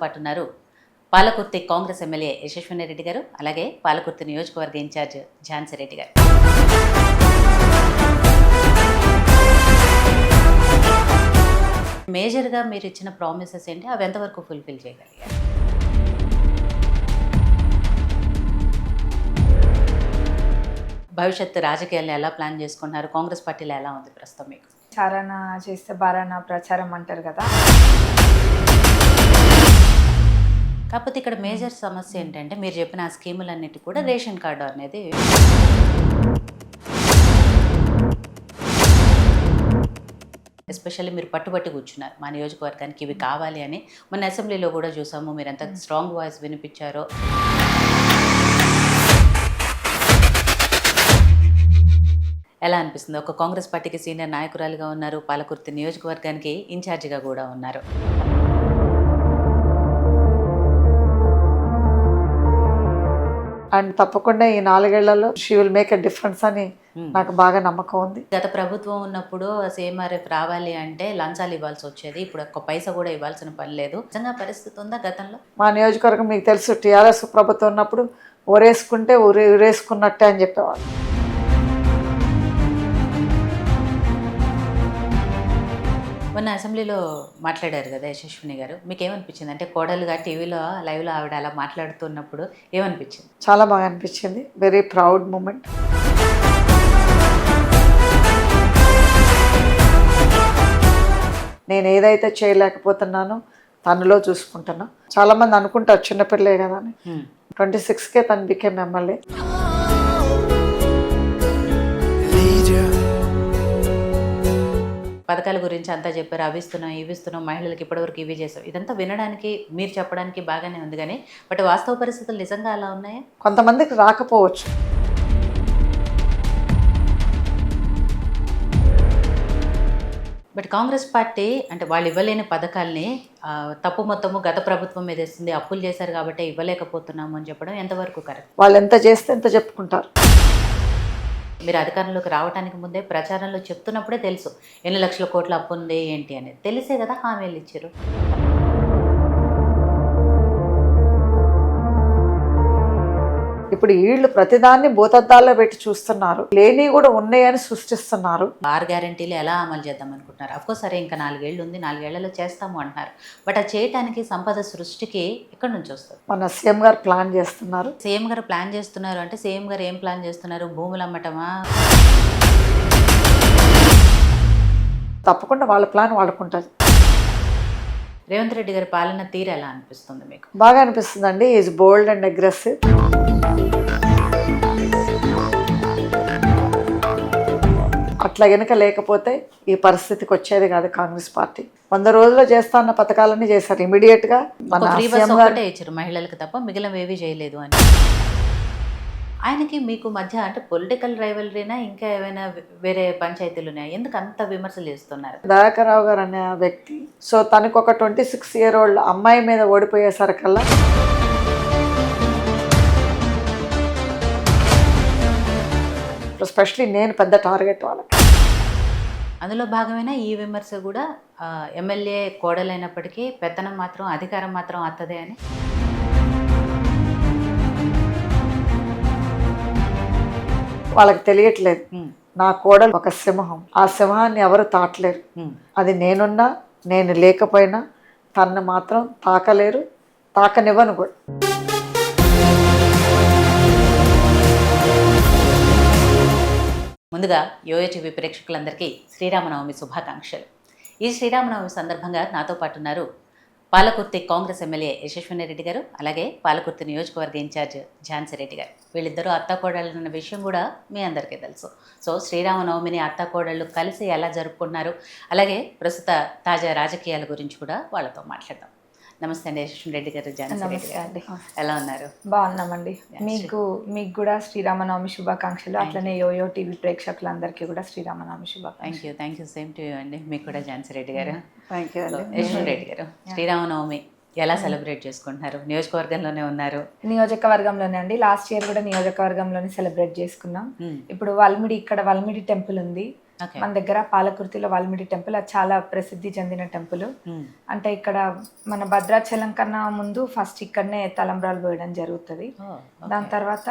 పాటు ఉన్నారు పాలకుర్తి కాంగ్రెస్ ఎమ్మెల్యే యశస్విని రెడ్డి గారు, అలాగే పాలకుర్తి నియోజకవర్గ ఇన్ఛార్జ్ ఝాన్సీ రెడ్డి గారు. మేజర్గా మీరు ఇచ్చిన ప్రామిసెస్ ఏంటి, అవి ఎంతవరకు ఫుల్ఫిల్ చేయగలిగారు? భవిష్యత్తు రాజకీయాలను ఎలా ప్లాన్ చేసుకుంటున్నారు? కాంగ్రెస్ పార్టీలో ఎలా ఉంది ప్రస్తుతం మీకు? చారణ చేస్తే బారాన ప్రచారం అంటారు కదా. కాకపోతే ఇక్కడ మేజర్ సమస్య ఏంటంటే మీరు చెప్పిన ఆ స్కీములన్నిటి కూడా రేషన్ కార్డు అనేది ఎస్పెషల్లీ మీరు పట్టుబట్టి కూర్చున్నారు, మా నియోజకవర్గానికి ఇవి కావాలి అని. మొన్న అసెంబ్లీలో కూడా చూసాము, మీరు ఎంత స్ట్రాంగ్ వాయిస్ వినిపించారో. ఎలా అనిపిస్తుంది? ఒక కాంగ్రెస్ పార్టీకి సీనియర్ నాయకురాలుగా ఉన్నారు, పాలకుర్తి నియోజకవర్గానికి ఇన్ఛార్జిగా కూడా ఉన్నారు. అండ్ తప్పకుండా ఈ 4 ఏళ్లలో she will make a difference అని నాకు బాగా నమ్మకం ఉంది. గత ప్రభుత్వం ఉన్నప్పుడు CMRF రావాలి అంటే లంచాలు ఇవ్వాల్సి వచ్చేది, ఇప్పుడు ఒక్క పైసా కూడా ఇవ్వాల్సిన పని లేదు. నిజంగా పరిస్థితి ఉందా గతంలో? మా నియోజకవర్గం మీకు తెలుసు, టీఆర్ఎస్ ప్రభుత్వం ఉన్నప్పుడు ఊరేసుకుంటే ఊరేసుకున్నట్టే అని చెప్పేవాళ్ళు. మొన్న అసెంబ్లీలో మాట్లాడారు కదా యశస్విని గారు, మీకు ఏమనిపించింది? అంటే కోడలుగా టీవీలో లైవ్లో ఆవిడ అలా మాట్లాడుతున్నప్పుడు ఏమనిపించింది? చాలా బాగా అనిపించింది. Very proud moment. నేను ఏదైతే చేయలేకపోతున్నానో తనలో చూసుకుంటున్నా. చాలామంది అనుకుంటారు చిన్నపిల్లే కదా అని. 26కే తను బికేమ్ ఎమ్మెల్యే. పథకాల గురించి అంతా చెప్పారు, అవి ఇస్తున్నాం ఇవి ఇస్తున్నాం, మహిళలకు ఇప్పటివరకు ఇవి చేసాం. ఇదంతా వినడానికి మీరు చెప్పడానికి బాగానే ఉంది, కానీ బట్ వాస్తవ పరిస్థితులు నిజంగా అలా ఉన్నాయా? కొంతమందికి రాకపోవచ్చు. బట్ కాంగ్రెస్ పార్టీ అంటే వాళ్ళు ఇవ్వలేని పథకాల్ని తప్పు మొత్తము గత ప్రభుత్వం మీద వేస్తుంది, అప్పులు చేశారు కాబట్టి ఇవ్వలేకపోతున్నాము అని చెప్పడం ఎంతవరకు కరెక్ట్? వాళ్ళు ఎంత చేస్తే ఎంత చెప్పుకుంటారు. మీరు అధికారంలోకి రావడానికి ముందే ప్రచారంలో చెప్తున్నప్పుడే తెలుసు ఎన్ని లక్షల కోట్ల అప్పు ఉంది ఏంటి అనేది, తెలిసే కదా హామీలు ఇచ్చారు. ఇప్పుడు వీళ్ళు ప్రతిదాన్ని భూతద్దాల్లో పెట్టి చూస్తున్నారు, లేని కూడా ఉన్నాయని సృష్టిస్తున్నారు. 6 గ్యారెంటీలు ఎలా అమలు చేద్దాం అనుకుంటున్నారు? అఫ్కోర్స్ సరే, ఇంకా 4 ఏళ్ళు ఉంది, 4 ఏళ్లలో చేస్తాము అంటున్నారు. బట్ అది చేయడానికి సంపద సృష్టికి ఎక్కడి నుంచి వస్తుంది? మన సీఎం గారు ప్లాన్ చేస్తున్నారు. సీఎం గారు ప్లాన్ చేస్తున్నారు అంటే సీఎం గారు ఏం ప్లాన్ చేస్తున్నారు? భూములు అమ్మటమా? తప్పకుండా వాళ్ళ ప్లాన్ వాళ్ళకుంటుంది. రేవంత్ రెడ్డి గారి పాలన తీరు ఎలా అనిపిస్తుంది మీకు? బాగా అనిపిస్తుందండి. Is bold and aggressive. అట్లా గనుక లేకపోతే ఈ పరిస్థితికి వచ్చేది కాదు కాంగ్రెస్ పార్టీ. 100 రోజుల్లో చేస్తా అన్న పథకాలన్నీ చేశారు ఇమీడియట్ గా. ఇచ్చారు మహిళలకు తప్ప మిగిలిన ఏవి చేయలేదు అని. ఆయనకి మీకు మధ్య అంటే పొలిటికల్ రైవలరీనా, ఇంకా ఏమైనా వేరే పంచాయతీలు ఉన్నాయా? ఎందుకు అంత విమర్శలు చేస్తున్నారు? దయాకర్ రావు గారు అనే వ్యక్తి, సో తనకు ఒక 26 year old అమ్మాయి మీద ఓడిపోయేసరికల్లా ఎస్పెషలీ నేను పెద్ద టార్గెట్ వాళ్ళకి. అందులో భాగమైన ఈ విమర్శ కూడా ఎమ్మెల్యే కోడలైనప్పటికీ పెత్తనం మాత్రం, అధికారం మాత్రం అత్తదే అని. వాళ్ళకి తెలియట్లేదు, నా కోడలు ఒక సింహం, ఆ సింహాన్ని ఎవరు తాటలేరు. అది నేనున్నా నేను లేకపోయినా తనను మాత్రం తాకలేరు, తాకనివ్వను కూడా. ముందుగా యోయోటీవీ ప్రేక్షకులందరికీ శ్రీరామనవమి శుభాకాంక్షలు. ఈ శ్రీరామనవమి సందర్భంగా నాతో పాటు ఉన్నారు పాలకుర్తి కాంగ్రెస్ ఎమ్మెల్యే యశస్విని రెడ్డి గారు, అలాగే పాలకుర్తి నియోజకవర్గ ఇన్ఛార్జ్ ఝాన్సీ రెడ్డి గారు. వీళ్ళిద్దరూ అత్తాకోడళ్ళు అన్న విషయం కూడా మీ అందరికీ తెలుసు. సో శ్రీరామనవమిని అత్తాకోడళ్ళు కలిసి ఎలా జరుపుకున్నారు, అలాగే ప్రస్తుత తాజా రాజకీయాల గురించి కూడా వాళ్ళతో మాట్లాడదాం. నమస్తే అండి యశస్విని రెడ్డి గారు, ఝాన్సీ రెడ్డి గారు, ఎలా ఉన్నారు? బాగున్నామండి. మీకు కూడా శ్రీరామనవమి శుభాకాంక్షలు. అట్లనే యోయో టీవీ ప్రేక్షకులందరికీ కూడా శ్రీరామనవమి శుభాకాంక్షలు. Thank you same to you అండి. మీకు కూడా ఝాన్సీ రెడ్డి గారు. థ్యాంక్ యూ అండి. యశస్విని రెడ్డి గారు, శ్రీరామనవమి ఎలా సెలబ్రేట్ చేసుకుంటున్నారు? నియోజకవర్గంలోనే ఉన్నారు. నియోజకవర్గంలోనే అండి. లాస్ట్ ఇయర్ కూడా నియోజకవర్గంలోనే సెలబ్రేట్ చేసుకున్నాం. ఇప్పుడు ఇక్కడ వల్మిడి టెంపుల్ ఉంది, Okay. మన దగ్గర పాలకుర్తిలో వాల్మీకి టెంపుల్, అది చాలా ప్రసిద్ధి చెందిన టెంపుల్. అంటే ఇక్కడ మన భద్రాచలం కన్నా ముందు ఫస్ట్ ఇక్కడనే తలంబ్రాలు పోయడం జరుగుతుంది. దాని తర్వాత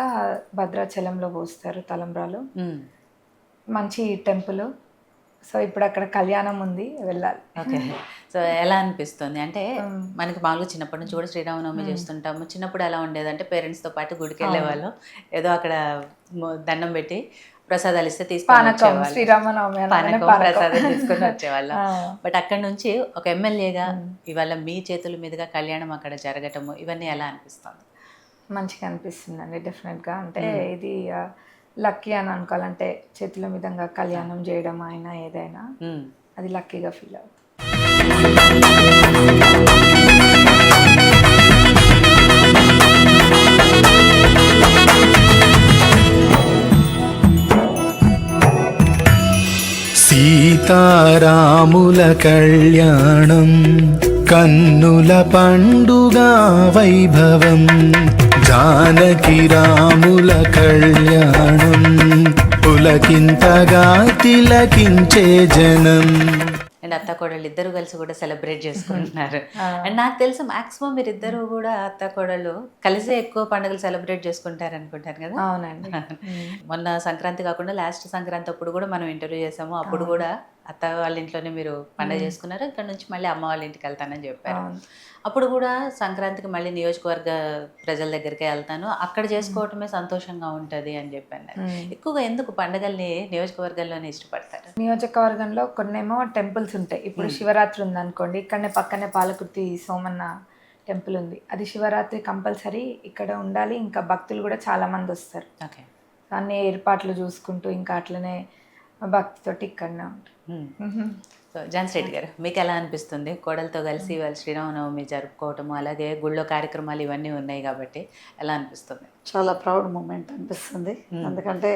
భద్రాచలంలో పోస్తారు తలంబ్రాలు. మంచి టెంపుల్. సో ఇప్పుడు అక్కడ కళ్యాణం ఉంది, వెళ్ళాలి. ఓకే. సో ఎలా అనిపిస్తుంది అంటే మనకి మామూలుగా చిన్నప్పటి నుంచి కూడా శ్రీరామనవమి చేస్తుంటాము. చిన్నప్పుడు ఎలా ఉండేదంటే పేరెంట్స్తో పాటు గుడికి వెళ్ళేవాళ్ళం, ఏదో అక్కడ దండం పెట్టి ప్రసాదాలు ఇస్తే తీసుకొని శ్రీరామనవమి ప్రసాదం తీసుకొని వచ్చేవాళ్ళం. బట్ అక్కడ నుంచి ఒక ఎమ్మెల్యేగా ఇవాళ మీ చేతుల మీదుగా కళ్యాణం అక్కడ జరగటము ఇవన్నీ ఎలా అనిపిస్తుంది? మంచిగా అనిపిస్తుంది అండి, డెఫినెట్గా. అంటే ఇది లక్కీ అని అనుకోవాలంటే చేతుల మీదంగా కళ్యాణం చేయడం అయినా ఏదైనా అది లక్కీగా ఫీల్ అవుతుంది. సీతారాముల కళ్యాణం కన్నుల పండుగ వైభవం, జానకి రాముల కళ్యాణం పులకింతగా తిలకించే జనం. అండ్ అత్త కోడళ్ళు ఇద్దరు కలిసి కూడా సెలబ్రేట్ చేసుకుంటున్నారు. అండ్ నాకు తెలుసు మాక్సిమం మీరు ఇద్దరు కూడా అత్త కోడళ్ళు కలిసే ఎక్కువ పండుగలు సెలబ్రేట్ చేసుకుంటారు అనుకుంటాను కదా. అవునండి. మొన్న సంక్రాంతి కాకుండా లాస్ట్ సంక్రాంతి అప్పుడు కూడా మనం ఇంటర్వ్యూ చేసాము. అప్పుడు కూడా అత్త వాళ్ళ ఇంట్లోనే మీరు పండుగ చేసుకున్నారు, ఇక్కడ నుంచి మళ్ళీ అమ్మ వాళ్ళ ఇంటికి వెళ్తానని చెప్పారు. అప్పుడు కూడా సంక్రాంతికి మళ్ళీ నియోజకవర్గ ప్రజల దగ్గరికి వెళ్తాను, అక్కడ చేసుకోవటమే సంతోషంగా ఉంటుంది అని చెప్పాను. ఎక్కువగా ఎందుకు పండుగల్ని నియోజకవర్గాల్లోనే ఇష్టపడతారు? నియోజకవర్గంలో కొన్నేమో టెంపుల్స్ ఉంటాయి. ఇప్పుడు శివరాత్రి ఉందనుకోండి, ఇక్కడనే పక్కనే పాలకుర్తి సోమన్న టెంపుల్ ఉంది. అది శివరాత్రి కంపల్సరీ ఇక్కడ ఉండాలి. ఇంకా భక్తులు కూడా చాలా మంది వస్తారు. ఓకే. అన్ని ఏర్పాట్లు చూసుకుంటూ ఇంకా అట్లనే భక్తితోటి ఇక్కడనే ఉంటారు. సో ఝాన్సీ రెడ్డి గారు, మీకు ఎలా అనిపిస్తుంది కోడలతో కలిసి వాళ్ళు శ్రీరామనవమి జరుపుకోవటము, అలాగే గుళ్ళో కార్యక్రమాలు ఇవన్నీ ఉన్నాయి కాబట్టి ఎలా అనిపిస్తుంది? చాలా ప్రౌడ్ మూమెంట్ అనిపిస్తుంది. ఎందుకంటే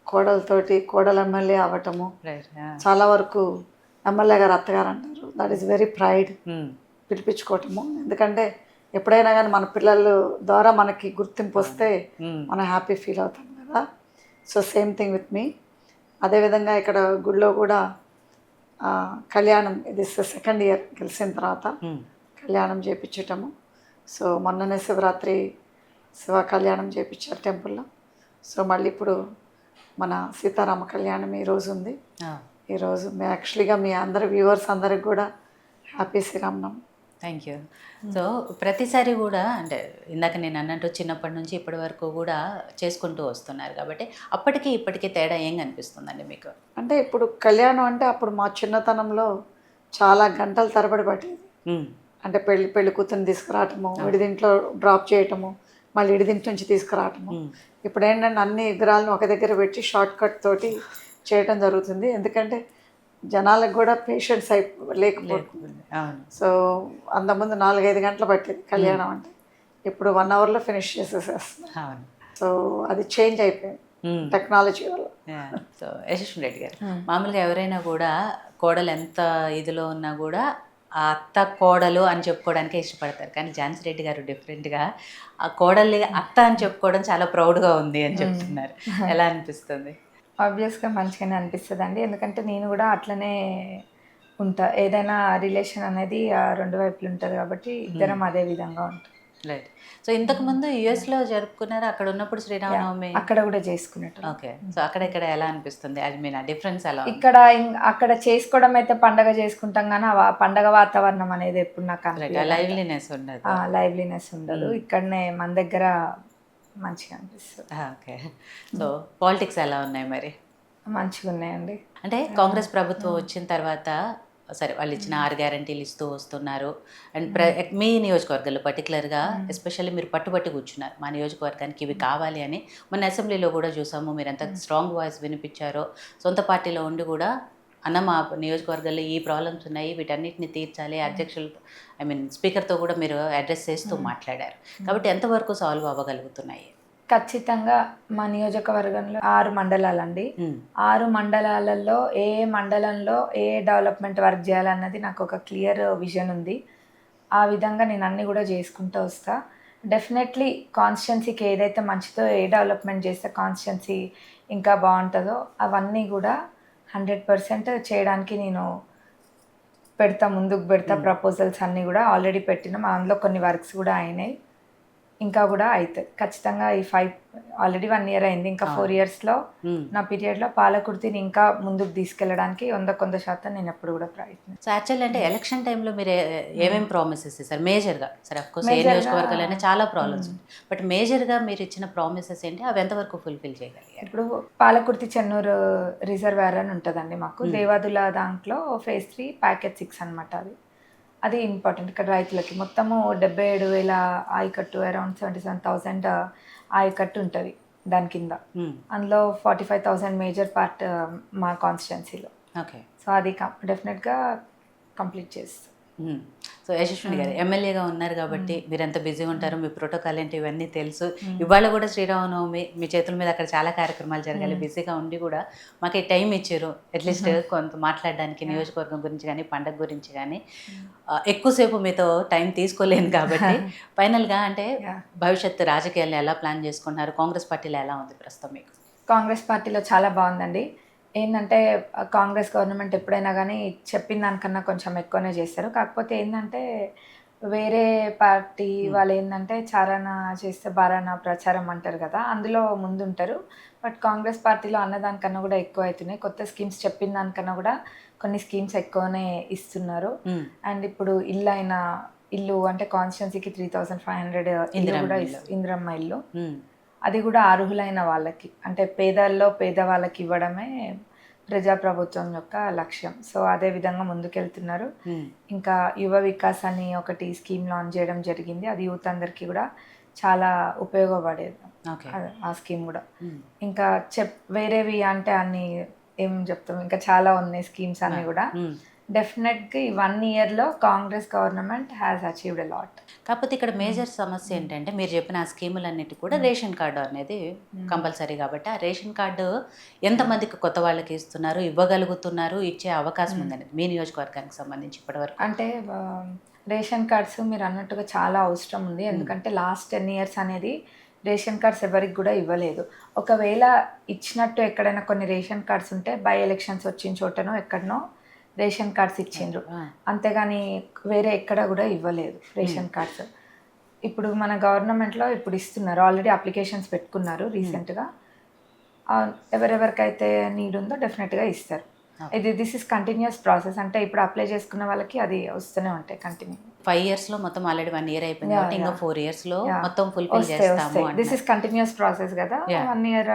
కోడల ఎమ్మెల్యే అవ్వటము, చాలా వరకు ఎమ్మెల్యే గారు అత్తగారు అంటారు, దట్ ఈస్ వెరీ ప్రైడ్ పిలిపించుకోవటము. ఎందుకంటే ఎప్పుడైనా కానీ మన పిల్లల ద్వారా మనకి గుర్తింపు వస్తే మనం హ్యాపీ ఫీల్ అవుతాం కదా. So same thing with me. అదేవిధంగా ఇక్కడ గుళ్ళో కూడా కళ్యాణం, ఇది సెకండ్ ఇయర్ గెలిచిన తర్వాత కళ్యాణం చేయించటము. సో మొన్ననే శివరాత్రి శివ కళ్యాణం చేయించారు టెంపుల్లో. సో మళ్ళీ ఇప్పుడు మన సీతారామ కళ్యాణం ఈరోజు ఉంది. ఈరోజు యాక్చువల్గా మీ అందరి వ్యూవర్స్ అందరికి కూడా happy Sri Rama Navami. Thank you. So ప్రతిసారి కూడా అంటే ఇందాక నేను అన్నట్టు చిన్నప్పటి నుంచి ఇప్పటి వరకు కూడా చేసుకుంటూ వస్తున్నారు కాబట్టి అప్పటికి ఇప్పటికీ తేడా ఏం కనిపిస్తుందండి మీకు? అంటే ఇప్పుడు కళ్యాణం అంటే అప్పుడు మా చిన్నతనంలో చాలా గంటల తరబడి పట్టేది. అంటే పెళ్లి కూతుర్ని తీసుకురావటము, విడిదింట్లో డ్రాప్ చేయటము, మళ్ళీ విడిదింటి నుంచి తీసుకురావటము. ఇప్పుడు ఏంటంటే అన్ని విగ్రహాలను ఒక దగ్గర పెట్టి షార్ట్ కట్ తోటి చేయటం జరుగుతుంది. ఎందుకంటే జనాలకు కూడా పేషెన్స్ లేకపోతుంది. సో అంతకుముందు 4-5 గంటలు పట్టేది కళ్యాణం అంటే, ఇప్పుడు 1 అవర్లో ఫినిష్ చేసేసేస్తున్నాం. సో అది చేంజ్ అయిపోయింది టెక్నాలజీ వల్ల. సో యశస్విని రెడ్డి గారు, మామూలుగా ఎవరైనా కూడా కోడలు ఎంత ఇదిలో ఉన్నా కూడా ఆ అత్త కోడలు అని చెప్పుకోవడానికే ఇష్టపడతారు. కానీ ఝాన్సీ రెడ్డి గారు డిఫరెంట్గా ఆ కోడల్ని అత్త అని చెప్పుకోవడం చాలా ప్రౌడ్గా ఉంది అని చెప్తున్నారు. ఎలా అనిపిస్తుంది? ఆబ్వియస్గా మంచిగానే అనిపిస్తుంది అండి. ఎందుకంటే నేను కూడా అట్లనే ఉంటా. ఏదైనా రిలేషన్ అనేది రెండు వైపులు ఉంటుంది కాబట్టి ఇద్దరం అదే విధంగా ఉంటాం. రైట్. సో ఇంతకుముందు యుఎస్లో జరుపుకున్నారు, అక్కడ ఉన్నప్పుడు శ్రీరామనవమి అక్కడ కూడా చేసుకున్నట్టు. ఓకే. సో ఇక్కడ ఎలా అనిపిస్తుంది? ఐ మీన్ డిఫరెన్స్ ఎలా? అక్కడ చేసుకోవడం అయితే పండగ చేసుకుంటాం కానీ ఆ పండగ వాతావరణం అనేది ఎప్పుడు నాకు లైవ్లీనెస్ ఉండదు. లైవ్లీనెస్ ఉండదు. ఇక్కడనే మన దగ్గర మంచిగా అనిపిస్తుంది. ఓకే. సో పాలిటిక్స్ ఎలా ఉన్నాయి మరి? మంచిగా ఉన్నాయండి. అంటే కాంగ్రెస్ ప్రభుత్వం వచ్చిన తర్వాత సరే వాళ్ళు ఇచ్చిన 6 గ్యారంటీలు ఇస్తూ వస్తున్నారు. అండ్ మీ నియోజకవర్గంలో పర్టికులర్గా ఎస్పెషల్లీ మీరు పట్టుబట్టి కూర్చున్నారు, మా నియోజకవర్గానికి ఇవి కావాలి అని. మన అసెంబ్లీలో కూడా చూసాము మీరు ఎంత స్ట్రాంగ్ వాయిస్ వినిపించారో. సొంత పార్టీలో ఉండి కూడా అన్న మా నియోజకవర్గాల్లో ఈ ప్రాబ్లమ్స్ ఉన్నాయి, వీటన్నిటిని తీర్చాలి, అధ్యక్షులు స్పీకర్తో కూడా మీరు అడ్రస్ చేస్తూ మాట్లాడారు. కాబట్టి ఎంతవరకు సాల్వ్ అవ్వగలుగుతున్నాయి? ఖచ్చితంగా మా నియోజకవర్గంలో 6 మండలాలండి. 6 మండలాలలో ఏ మండలంలో ఏ డెవలప్మెంట్ వర్క్ చేయాలన్నది నాకు ఒక క్లియర్ విజన్ ఉంది. ఆ విధంగా నేను అన్నీ కూడా చేసుకుంటూ వస్తా. డెఫినెట్లీ కాన్స్టిట్యున్సీకి ఏదైతే మంచిదో, ఏ డెవలప్మెంట్ చేస్తే కాన్స్టిట్యున్సీ ఇంకా బాగుంటుందో అవన్నీ కూడా 100% చేయడానికి నేను ముందుకు పెడతా. ప్రపోజల్స్ అన్నీ కూడా ఆల్రెడీ పెట్టినాం, అందులో కొన్ని వర్క్స్ కూడా అయినాయి, ఇంకా కూడా అవుతుంది ఖచ్చితంగా. ఈ 1 year అయింది, ఇంకా 4 yearsలో నా పీరియడ్లో పాలకుర్తిని ఇంకా ముందుకు తీసుకెళ్ళడానికి 100% నేను ఎప్పుడు కూడా ప్రయత్నం. సో యాక్చువల్లీ అంటే ఎలక్షన్ టైంలో మీరు ఏమేమి ప్రామిసెస్ ఇస్తారు మేజర్గా? సరే అఫ్కోర్స్ ఏ నియోజకవర్గాలైనా చాలా ప్రాబ్లమ్స్ ఉంటాయి, బట్ మేజర్గా మీరు ఇచ్చిన ప్రామిసెస్ ఏంటి, అవి ఎంతవరకు ఫుల్ఫిల్ చేయగలిగారు? ఇప్పుడు పాలకుర్తి చెన్నూరు రిజర్వేర్ అని ఉంటుందండి మాకు, దేవాదుల దాంట్లో phase 3 ప్యాకేజ్ 6 అనమాట. అది ఇంపార్టెంట్. ఇక్కడ రైతులకి మొత్తము 77,000 ఆయకట్టు, అరౌండ్ 77,000 ఆయకట్టు ఉంటుంది దాని కింద. అందులో 45,000 మేజర్ పార్ట్ మా కాన్స్టిట్యున్సీలో. ఓకే. సో అది డెఫినెట్గా కంప్లీట్ చేస్తాం. సో యశస్విని గారు ఎమ్మెల్యేగా ఉన్నారు కాబట్టి మీరు ఎంత బిజీ ఉంటారో, మీ ప్రోటోకాల్ ఏంటి ఇవన్నీ తెలుసు. ఇవాళ కూడా శ్రీరామనవమి, మీ చేతుల మీద అక్కడ చాలా కార్యక్రమాలు జరగాలి, బిజీగా ఉండి కూడా మాకు టైం ఇచ్చారు అట్లీస్ట్ కొంత మాట్లాడడానికి, నియోజకవర్గం గురించి కానీ పండగ గురించి కానీ. ఎక్కువసేపు మీతో టైం తీసుకోలేను కాబట్టి ఫైనల్గా అంటే భవిష్యత్తు రాజకీయాలను ఎలా ప్లాన్ చేసుకుంటున్నారు, కాంగ్రెస్ పార్టీలో ఎలా ఉంది ప్రస్తుతం మీకు? కాంగ్రెస్ పార్టీలో చాలా బాగుందండి. ఏంటంటే కాంగ్రెస్ గవర్నమెంట్ ఎప్పుడైనా కానీ చెప్పిన దానికన్నా కొంచెం ఎక్కువనే చేస్తారు. కాకపోతే ఏంటంటే వేరే పార్టీ వాళ్ళు ఏంటంటే చారణ చేస్తే బారాన ప్రచారం అంటారు కదా, అందులో ముందుంటారు. బట్ కాంగ్రెస్ పార్టీలో అన్నదానికన్నా కూడా ఎక్కువ అవుతున్నాయి. కొత్త స్కీమ్స్ చెప్పిన దానికన్నా కూడా కొన్ని స్కీమ్స్ ఎక్కువనే ఇస్తున్నారు. అండ్ ఇప్పుడు ఇల్లు అంటే కాన్స్టిట్యున్సీకి 3,500 ఇల్లు కూడా ఇందిరమ్మ ఇల్లు, అది కూడా అర్హులైన వాళ్ళకి, అంటే పేదవాళ్ళకి ఇవ్వడమే ప్రజాప్రభుత్వం యొక్క లక్ష్యం. సో అదే విధంగా ముందుకెళ్తున్నారు. ఇంకా యువ వికాస్ అని ఒకటి స్కీమ్ లాంచ్ చేయడం జరిగింది, అది యూత్ అందరికీ కూడా చాలా ఉపయోగపడేది ఆ స్కీమ్ కూడా. ఇంకా వేరేవి అంటే అన్ని ఏం చెప్తాం, ఇంకా చాలా ఉన్నాయి స్కీమ్స్ అన్ని కూడా. డెఫినెట్గా ఈ 1 yearలో Congress government has achieved a lot. కాకపోతే ఇక్కడ మేజర్ సమస్య ఏంటంటే మీరు చెప్పిన ఆ స్కీములన్నిటి కూడా రేషన్ కార్డు అనేది కంపల్సరీ కాబట్టి, ఆ రేషన్ కార్డు ఎంతమందికి కొత్త వాళ్ళకి ఇస్తున్నారు, ఇవ్వగలుగుతున్నారు, ఇచ్చే అవకాశం ఉందనేది మీ నియోజకవర్గానికి సంబంధించి ఇప్పటివరకు? అంటే రేషన్ కార్డ్స్ మీరు అన్నట్టుగా చాలా అవసరం ఉంది. ఎందుకంటే లాస్ట్ 10 years అనేది రేషన్ కార్డ్స్ ఎవరికి కూడా ఇవ్వలేదు. ఒకవేళ ఇచ్చినట్టు ఎక్కడైనా కొన్ని రేషన్ కార్డ్స్ ఉంటే బై ఎలక్షన్స్ వచ్చిన చోటనో ఎక్కడనో రేషన్ కార్డ్స్ ఇచ్చిండ్రు, అంతేగాని వేరే ఎక్కడ కూడా ఇవ్వలేదు రేషన్ కార్డ్స్. ఇప్పుడు మన గవర్నమెంట్లో ఇప్పుడు ఇస్తున్నారు, ఆల్రెడీ అప్లికేషన్స్ పెట్టుకున్నారు రీసెంట్గా. ఎవరెవరికైతే నీడ్ ఉందో డెఫినెట్గా ఇస్తారు. దిస్ ఇస్ కంటిన్యూస్ ప్రాసెస్, అంటే ఇప్పుడు అప్లై చేసుకున్న వాళ్ళకి అది వస్తూనే ఉంటాయి కంటిన్యూ. 5 yearsలో మొత్తం ఆల్రెడీ 1 year అయిపోయింది కాబట్టి ఇంకా 4 yearsలో మొత్తం ఫుల్ఫిల్ చేస్తాము. దిస్ ఇస్ కంటిన్యూస్ ప్రాసెస్ కదా, 1 year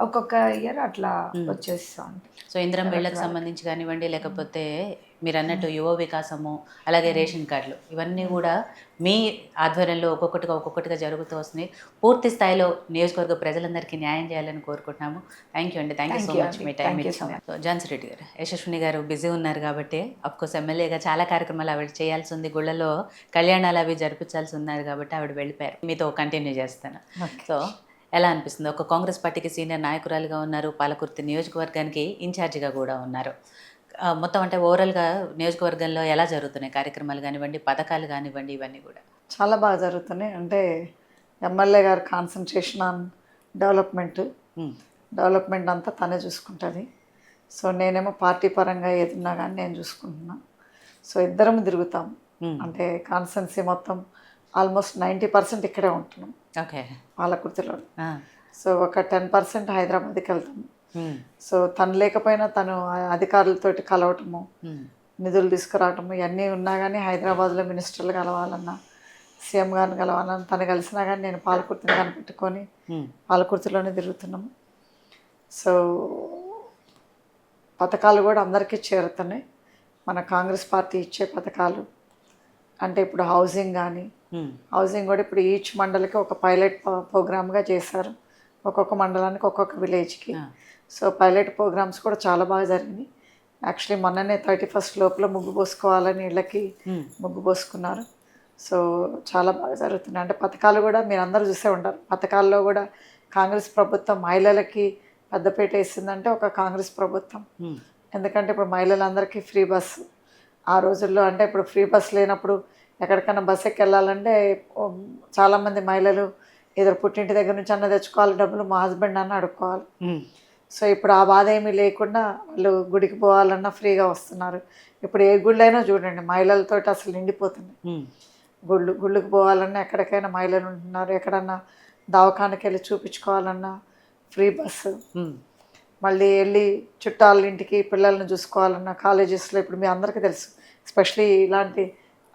ఒక్కొక్క ఇయర్ అట్లా వచ్చేస్తూ ఉంటాయి. సో ఇందిరం ఇళ్లకు సంబంధించి కానివ్వండి, లేకపోతే మీరు అన్నట్టు యువ వికాసము, అలాగే రేషన్ కార్డులు, ఇవన్నీ కూడా మీ ఆధ్వర్యంలో ఒక్కొక్కటిగా జరుగుతూ వస్తున్నాయి. పూర్తి స్థాయిలో నియోజకవర్గ ప్రజలందరికీ న్యాయం చేయాలని కోరుకుంటున్నాము. థ్యాంక్ యూ అండి, thank you so much me time ఇచ్చాము. సో ఝాన్సీ రెడ్డి గారు, యశస్విని గారు బిజీ ఉన్నారు కాబట్టి అఫ్కోర్స్ ఎమ్మెల్యేగా చాలా కార్యక్రమాలు ఆవిడ చేయాల్సి ఉంది, గుళ్ళలో కళ్యాణాలు అవి జరిపించాల్సి ఉన్నారు కాబట్టి ఆవిడ వెళ్ళిపోయారు. మీతో కంటిన్యూ చేస్తాను. సో ఎలా అనిపిస్తుంది? ఒక కాంగ్రెస్ పార్టీకి సీనియర్ నాయకురాలుగా ఉన్నారు, పాలకుర్తి నియోజకవర్గానికి ఇన్ఛార్జిగా కూడా ఉన్నారు. మొత్తం అంటే ఓవరాల్గా నియోజకవర్గంలో ఎలా జరుగుతున్నాయి కార్యక్రమాలు కానివ్వండి, పథకాలు కానివ్వండి, ఇవన్నీ కూడా చాలా బాగా జరుగుతున్నాయి. అంటే ఎమ్మెల్యే గారు కాన్సన్ట్రేషన్ ఆన్ డెవలప్మెంట్ అంతా తనే చూసుకుంటుంది. సో నేనేమో పార్టీ పరంగా ఏదున్నా కానీ నేను చూసుకుంటున్నా. సో ఇద్దరం తిరుగుతాం, అంటే కాన్స్టెన్సీ మొత్తం ఆల్మోస్ట్ 90% ఇక్కడే ఉంటున్నాం. ఓకే. పాలకుర్తిలో. సో ఒక 10% హైదరాబాద్కి వెళ్తాము. సో తను లేకపోయినా తను అధికారులతోటి కలవటము, నిధులు తీసుకురావటము ఇవన్నీ ఉన్నా కానీ హైదరాబాద్లో మినిస్టర్లు కలవాలన్నా, సీఎం గారిని కలవాలన్నా తను కలిసినా కానీ నేను పాలకుర్తిని కనిపెట్టుకొని పాలకుర్తిలోనే తిరుగుతున్నాము. సో పథకాలు కూడా అందరికీ చేరుతున్నాయి. మన కాంగ్రెస్ పార్టీ ఇచ్చే పథకాలు అంటే ఇప్పుడు హౌసింగ్ కూడా ఇప్పుడు ఈచ్ మండలికి ఒక పైలట్ ప్రోగ్రామ్గా చేశారు, ఒక్కొక్క మండలానికి ఒక్కొక్క విలేజ్కి. సో పైలట్ ప్రోగ్రామ్స్ కూడా చాలా బాగా జరిగినాయి. యాక్చువల్లీ మొన్ననే 31st లోపల ముగ్గు పోసుకోవాలని ఇళ్ళకి ముగ్గు పోసుకున్నారు. సో చాలా బాగా జరుగుతున్నాయి. అంటే పథకాలు కూడా మీరు అందరూ చూసే ఉంటారు. పథకాల్లో కూడా కాంగ్రెస్ ప్రభుత్వం మహిళలకి పెద్దపీట వేసిందంటే ఒక కాంగ్రెస్ ప్రభుత్వం. ఎందుకంటే ఇప్పుడు మహిళలందరికీ ఫ్రీ బస్సు ఆ రోజుల్లో, అంటే ఇప్పుడు ఫ్రీ బస్ లేనప్పుడు ఎక్కడికైనా బస్ ఎక్కి వెళ్ళాలంటే చాలామంది మహిళలు ఏదో పుట్టింటి దగ్గర నుంచి అన్న తెచ్చుకోవాలి, డబ్బులు మా హస్బెండ్ అన్న అడుక్కోవాలి. సో ఇప్పుడు ఆ బాధ ఏమీ లేకుండా వాళ్ళు గుడికి పోవాలన్నా ఫ్రీగా వస్తున్నారు. ఇప్పుడు ఏ గుళ్ళైనా చూడండి మహిళలతో అసలు నిండిపోతుంది. గుళ్ళకి పోవాలన్నా ఎక్కడికైనా మహిళలు ఉంటున్నారు. ఎక్కడన్నా దవాఖానకి వెళ్ళి చూపించుకోవాలన్నా ఫ్రీ బస్సు. మళ్ళీ వెళ్ళి చుట్టాల ఇంటికి పిల్లల్ని చూసుకోవాలన్నా కాలేజెస్లో ఇప్పుడు మీ అందరికీ తెలుసు, ఎస్పెషలీ ఇలాంటి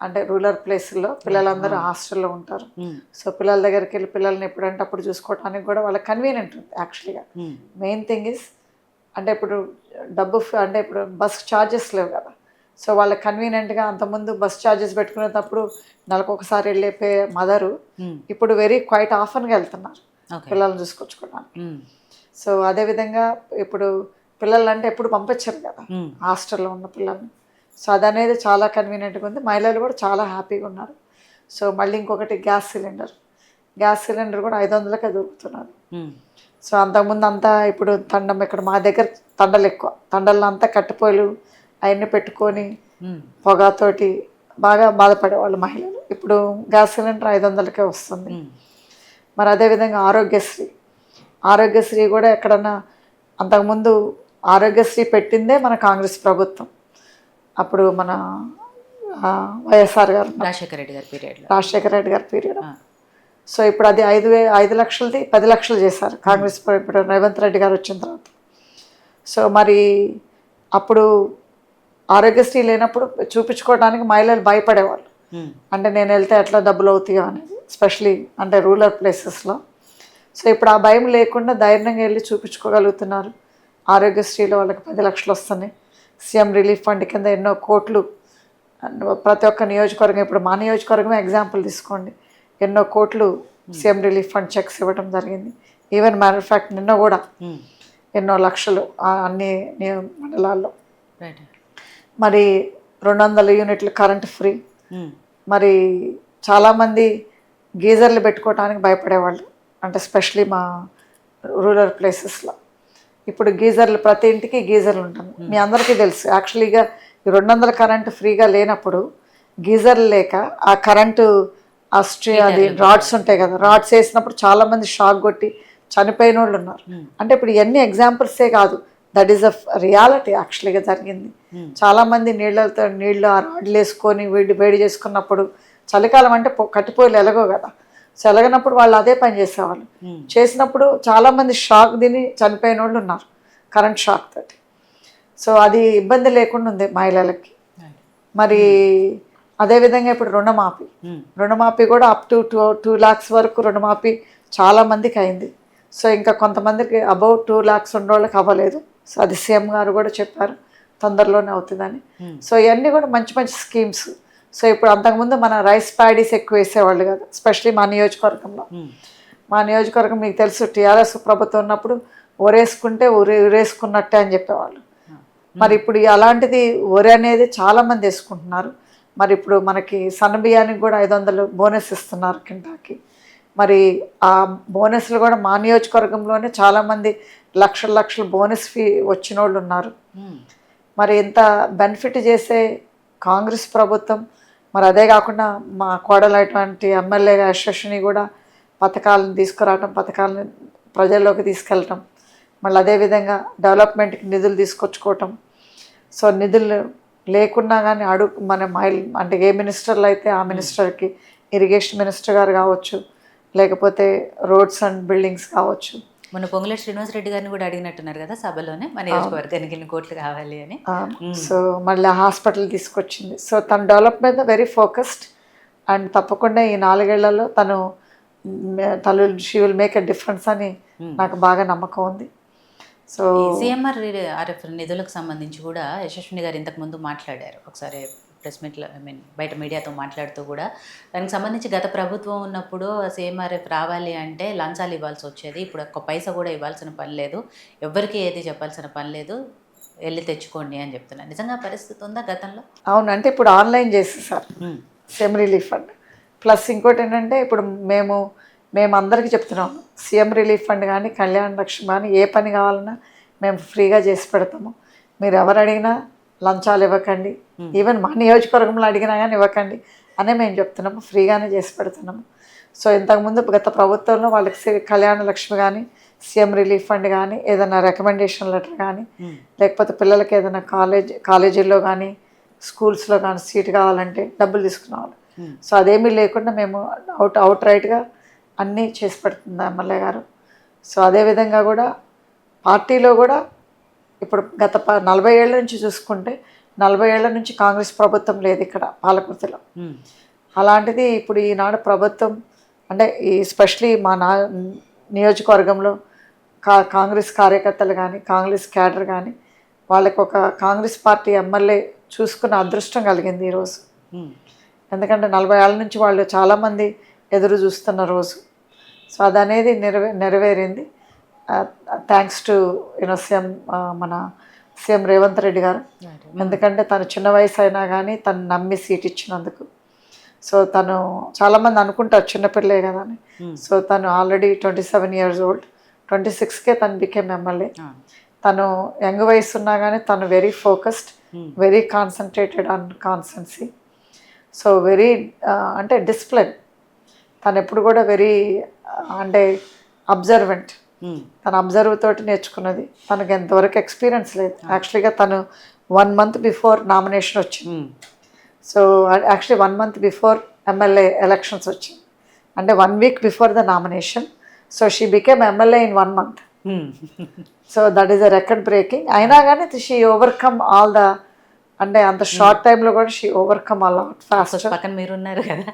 అంటే రూరల్ ప్లేసుల్లో పిల్లలందరూ హాస్టల్లో ఉంటారు. సో పిల్లల దగ్గరికి వెళ్ళి పిల్లల్ని ఎప్పుడంటే అప్పుడు చూసుకోవడానికి కూడా వాళ్ళకి కన్వీనియంట్ ఉంది యాక్చువల్గా. మెయిన్ థింగ్ ఇస్ అంటే ఇప్పుడు అంటే ఇప్పుడు బస్ ఛార్జెస్ లేవు కదా, సో వాళ్ళకి కన్వీనియంట్గా అంతకుముందు బస్ ఛార్జెస్ పెట్టుకునేటప్పుడు నెలకు ఒకసారి వెళ్ళే మదరు ఇప్పుడు క్వైట్ ఆఫన్గా వెళ్తున్నారు పిల్లల్ని చూసుకొచ్చుకోవడానికి. సో అదేవిధంగా ఇప్పుడు పిల్లలు అంటే ఎప్పుడు పంపించారు కదా హాస్టల్లో ఉన్న పిల్లల్ని. సో అదనేది చాలా కన్వీనియంట్గా ఉంది. మహిళలు కూడా చాలా హ్యాపీగా ఉన్నారు. సో మళ్ళీ ఇంకొకటి గ్యాస్ సిలిండర్ కూడా 500కే దొరుకుతున్నారు. సో అంతకుముందు అంతా ఇప్పుడు తండం ఇక్కడ మా దగ్గర తండలు ఎక్కువ, తండల్లో అంతా కట్టెపోయలు అవన్నీ పెట్టుకొని పొగతోటి బాగా బాధపడేవాళ్ళు మహిళలు. ఇప్పుడు గ్యాస్ సిలిండర్ 500కే వస్తుంది. మరి అదేవిధంగా ఆరోగ్యశ్రీ కూడా ఎక్కడన్నా అంతకుముందు ఆరోగ్యశ్రీ పెట్టిందే మన కాంగ్రెస్ ప్రభుత్వం, అప్పుడు మన వైఎస్ఆర్ గారు రాజశేఖర రెడ్డి గారి పీరియడ్. సో ఇప్పుడు అది 5 లక్షలది 10 లక్షలు చేశారు కాంగ్రెస్ ఇప్పుడు రేవంత్ రెడ్డి గారు వచ్చిన తర్వాత. సో మరి అప్పుడు ఆరోగ్యశ్రీ లేనప్పుడు చూపించుకోవడానికి మహిళలు భయపడేవాళ్ళు, అంటే నేను వెళ్తే ఎట్లా డబ్బులు అవుతాయో అనేది, ఎస్పెషలీ అంటే రూరల్ ప్లేసెస్లో. సో ఇప్పుడు ఆ భయం లేకుండా ధైర్యంగా వెళ్ళి చూపించుకోగలుగుతున్నారు. ఆరోగ్యశ్రీలో వాళ్ళకి 10 లక్షలు వస్తున్నాయి. సీఎం రిలీఫ్ ఫండ్ కింద ఎన్నో కోట్లు ప్రతి ఒక్క నియోజకవర్గం, ఇప్పుడు మా నియోజకవర్గమే ఎగ్జాంపుల్ తీసుకోండి, ఎన్నో కోట్లు సీఎం రిలీఫ్ ఫండ్ చెక్స్ ఇవ్వడం జరిగింది. ఈవెన్ మ్యాటర్ ఆఫ్ ఫ్యాక్ట్ నిన్న కూడా ఎన్నో లక్షలు అన్ని మండలాల్లో. మరి 200 యూనిట్లు కరెంట్ ఫ్రీ. మరి చాలామంది గీజర్లు పెట్టుకోవడానికి భయపడేవాళ్ళు, అంటే ఎస్పెషలీ మా రూరల్ ప్లేసెస్లో. ఇప్పుడు గీజర్లు ప్రతి ఇంటికి గీజర్లు ఉంటుంది. మీ అందరికీ తెలుసు యాక్చువల్గా 200 కరెంటు ఫ్రీగా లేనప్పుడు గీజర్లు లేక ఆ కరెంటు అది రాడ్స్ ఉంటాయి కదా, రాడ్స్ వేసినప్పుడు చాలామంది షాక్ కొట్టి చనిపోయిన వాళ్ళు ఉన్నారు. అంటే ఇప్పుడు ఇవన్నీ ఎగ్జాంపుల్సే కాదు, దట్ ఈస్ అ రియాలిటీ యాక్చువల్గా జరిగింది. చాలామంది నీళ్ళు ఆ రాడ్లు వేసుకొని వేడి చేసుకున్నప్పుడు, చలికాలం అంటే కట్టిపోయిలు ఎలగో కదా, సో ఎలగనప్పుడు వాళ్ళు అదే పని చేసేవాళ్ళు. చేసినప్పుడు చాలామంది షాక్ తిని చనిపోయిన వాళ్ళు ఉన్నారు కరెంట్ షాక్ తోటి. సో అది ఇబ్బంది లేకుండా ఉంది మహిళలకి. మరి అదేవిధంగా ఇప్పుడు రుణమాఫీ కూడా అప్ టు 2 lakhs వరకు రుణమాఫీ చాలామందికి అయింది. సో ఇంకా కొంతమందికి అబౌవ్ 2 lakhs ఉన్న వాళ్ళకి అవ్వలేదు. సో అది సీఎం గారు కూడా చెప్పారు తొందరలోనే అవుతుందని. సో ఇవన్నీ కూడా మంచి మంచి స్కీమ్స్. సో ఇప్పుడు అంతకుముందు మన రైస్ ప్యాడీస్ ఎక్కువ వేసేవాళ్ళు కదా, ఎస్పెషలీ మా నియోజకవర్గంలో. మా నియోజకవర్గం మీకు తెలుసు, టీఆర్ఎస్ ప్రభుత్వం ఉన్నప్పుడు ఒరేసుకుంటే ఉరేసుకున్నట్టే అని చెప్పేవాళ్ళు. మరి ఇప్పుడు అలాంటిది ఒరి అనేది చాలామంది వేసుకుంటున్నారు. మరి ఇప్పుడు మనకి సన్నబియ్యానికి కూడా 500 బోనస్ ఇస్తున్నారు కింటాకి. మరి ఆ బోనస్లు కూడా మా నియోజకవర్గంలోనే చాలామంది లక్షల బోనస్ ఫీ వచ్చిన వాళ్ళు ఉన్నారు. మరి ఇంత బెనిఫిట్ చేసే కాంగ్రెస్ ప్రభుత్వం, మరి అదే కాకుండా మా కోడలైనటువంటి ఎమ్మెల్యే యశస్విని కూడా పథకాలను తీసుకురావటం, పథకాలను ప్రజల్లోకి తీసుకెళ్ళటం, మళ్ళీ అదేవిధంగా డెవలప్మెంట్కి నిధులు తీసుకొచ్చుకోవటం. సో నిధులు లేకున్నా కానీ మన అంటే ఏ మినిస్టర్లు అయితే ఆ మినిస్టర్కి, ఇరిగేషన్ మినిస్టర్ గారు కావచ్చు, లేకపోతే రోడ్స్ అండ్ బిల్డింగ్స్ కావచ్చు. మొన్న పొంగులేటి శ్రీనివాస్ రెడ్డి గారిని కూడా అడిగినట్టున్నారు కదా సభలోనే, మన నియోజకవర్గానికి ఎన్ని కోట్లు కావాలి అని. సో మళ్ళీ హాస్పిటల్ తీసుకొచ్చింది. సో తన డెవలప్ మీద వెరీ ఫోకస్డ్, అండ్ తప్పకుండా ఈ 4 ఏళ్లలో she will make a difference అని నాకు బాగా నమ్మకం ఉంది. సో CMRF నిధులకు సంబంధించి కూడా యశస్విని గారు ఇంతకుముందు మాట్లాడారు ఒకసారి ప్రెస్ మీట్లో, బయట మీడియాతో మాట్లాడుతూ కూడా దానికి సంబంధించి గత ప్రభుత్వం ఉన్నప్పుడు CMRF రావాలి అంటే లంచాలు ఇవ్వాల్సి వచ్చేది, ఇప్పుడు ఒక్క పైసా కూడా ఇవ్వాల్సిన పని లేదు, ఎవరికి ఏది చెప్పాల్సిన పని లేదు, వెళ్ళి తెచ్చుకోండి అని చెప్తున్నారు. నిజంగా పరిస్థితి ఉందా గతంలో? అవును, అంటే ఇప్పుడు ఆన్లైన్ చేసేసారు సీఎం రిలీఫ్ ఫండ్. ప్లస్ ఇంకోటి ఏంటంటే ఇప్పుడు మేము అందరికీ చెప్తున్నాము, సీఎం రిలీఫ్ ఫండ్ కానీ కళ్యాణ లక్ష్మి కానీ ఏ పని కావాలన్నా మేము ఫ్రీగా చేసి పెడతాము. మీరు ఎవరు అడిగినా లంచాలు ఇవ్వకండి, ఈవెన్ మా నియోజకవర్గంలో అడిగినా కానీ ఇవ్వకండి అనే మేము చెప్తున్నాము, ఫ్రీగానే చేసి పెడుతున్నాము. సో ఇంతకుముందు గత ప్రభుత్వంలో వాళ్ళకి కళ్యాణ లక్ష్మి కానీ సీఎం రిలీఫ్ ఫండ్ కానీ ఏదైనా రికమెండేషన్ లెటర్ కానీ లేకపోతే పిల్లలకి ఏదైనా కాలేజీల్లో కానీ స్కూల్స్లో కానీ సీట్ కావాలంటే డబ్బులు తీసుకునేవాళ్ళు. సో అదేమీ లేకుండా మేము అవుట్ రైట్గా అన్నీ చేసి పెడుతుంది ఎమ్మెల్యే గారు. సో అదేవిధంగా కూడా పార్టీలో కూడా ఇప్పుడు గత 40 ఏళ్ళ నుంచి చూసుకుంటే 40 ఏళ్ల నుంచి కాంగ్రెస్ ప్రభుత్వం లేదు ఇక్కడ పాలకుర్తిలో. అలాంటిది ఇప్పుడు ఈనాడు ప్రభుత్వం అంటే ఎస్పెషలీ మా నియోజకవర్గంలో కాంగ్రెస్ కార్యకర్తలు కానీ కాంగ్రెస్ క్యాడర్ కానీ వాళ్ళకి ఒక కాంగ్రెస్ పార్టీ ఎమ్మెల్యే చూసుకున్న అదృష్టం కలిగింది ఈరోజు. ఎందుకంటే 40 ఏళ్ళ నుంచి వాళ్ళు చాలామంది ఎదురు చూస్తున్న రోజు. సో అదనేది నెరవేరింది. థ్యాంక్స్ టు సీఎం మన సీఎం రేవంత్ రెడ్డి గారు. ఎందుకంటే తను చిన్న వయసు అయినా కానీ తను నమ్మి సీట్ ఇచ్చినందుకు. సో తను చాలామంది అనుకుంటారు చిన్నపిల్లే కదా అని. సో తను ఆల్రెడీ 27 years old, 26కే తను బికేమ్ ఎమ్మెల్యే. తను యంగ్ వయసు ఉన్నా కానీ తను very focused, very concentrated on constituency. So very అంటే డిసిప్లిన్. తను ఎప్పుడు కూడా వెరీ అంటే అబ్జర్వెంట్. తను అబ్జర్వ్ తోటి నేర్చుకున్నది. తనకు ఎంతవరకు ఎక్స్పీరియన్స్ లేదు. యాక్చువల్గా తను 1 month బిఫోర్ నామినేషన్ వచ్చింది. So actually 1 month before MLA elections వచ్చింది, అంటే 1 week before the nomination. So she became MLA in 1 month. So that is a record breaking. అయినా కానీ షీ ఓవర్కమ్ ఆల్ ద అంటే అంత షార్ట్ టైంలో కూడా షీ ఓవర్కమ్ ఆల్ ఫాస్ట్. పక్కన మీరు ఉన్నారు కదా,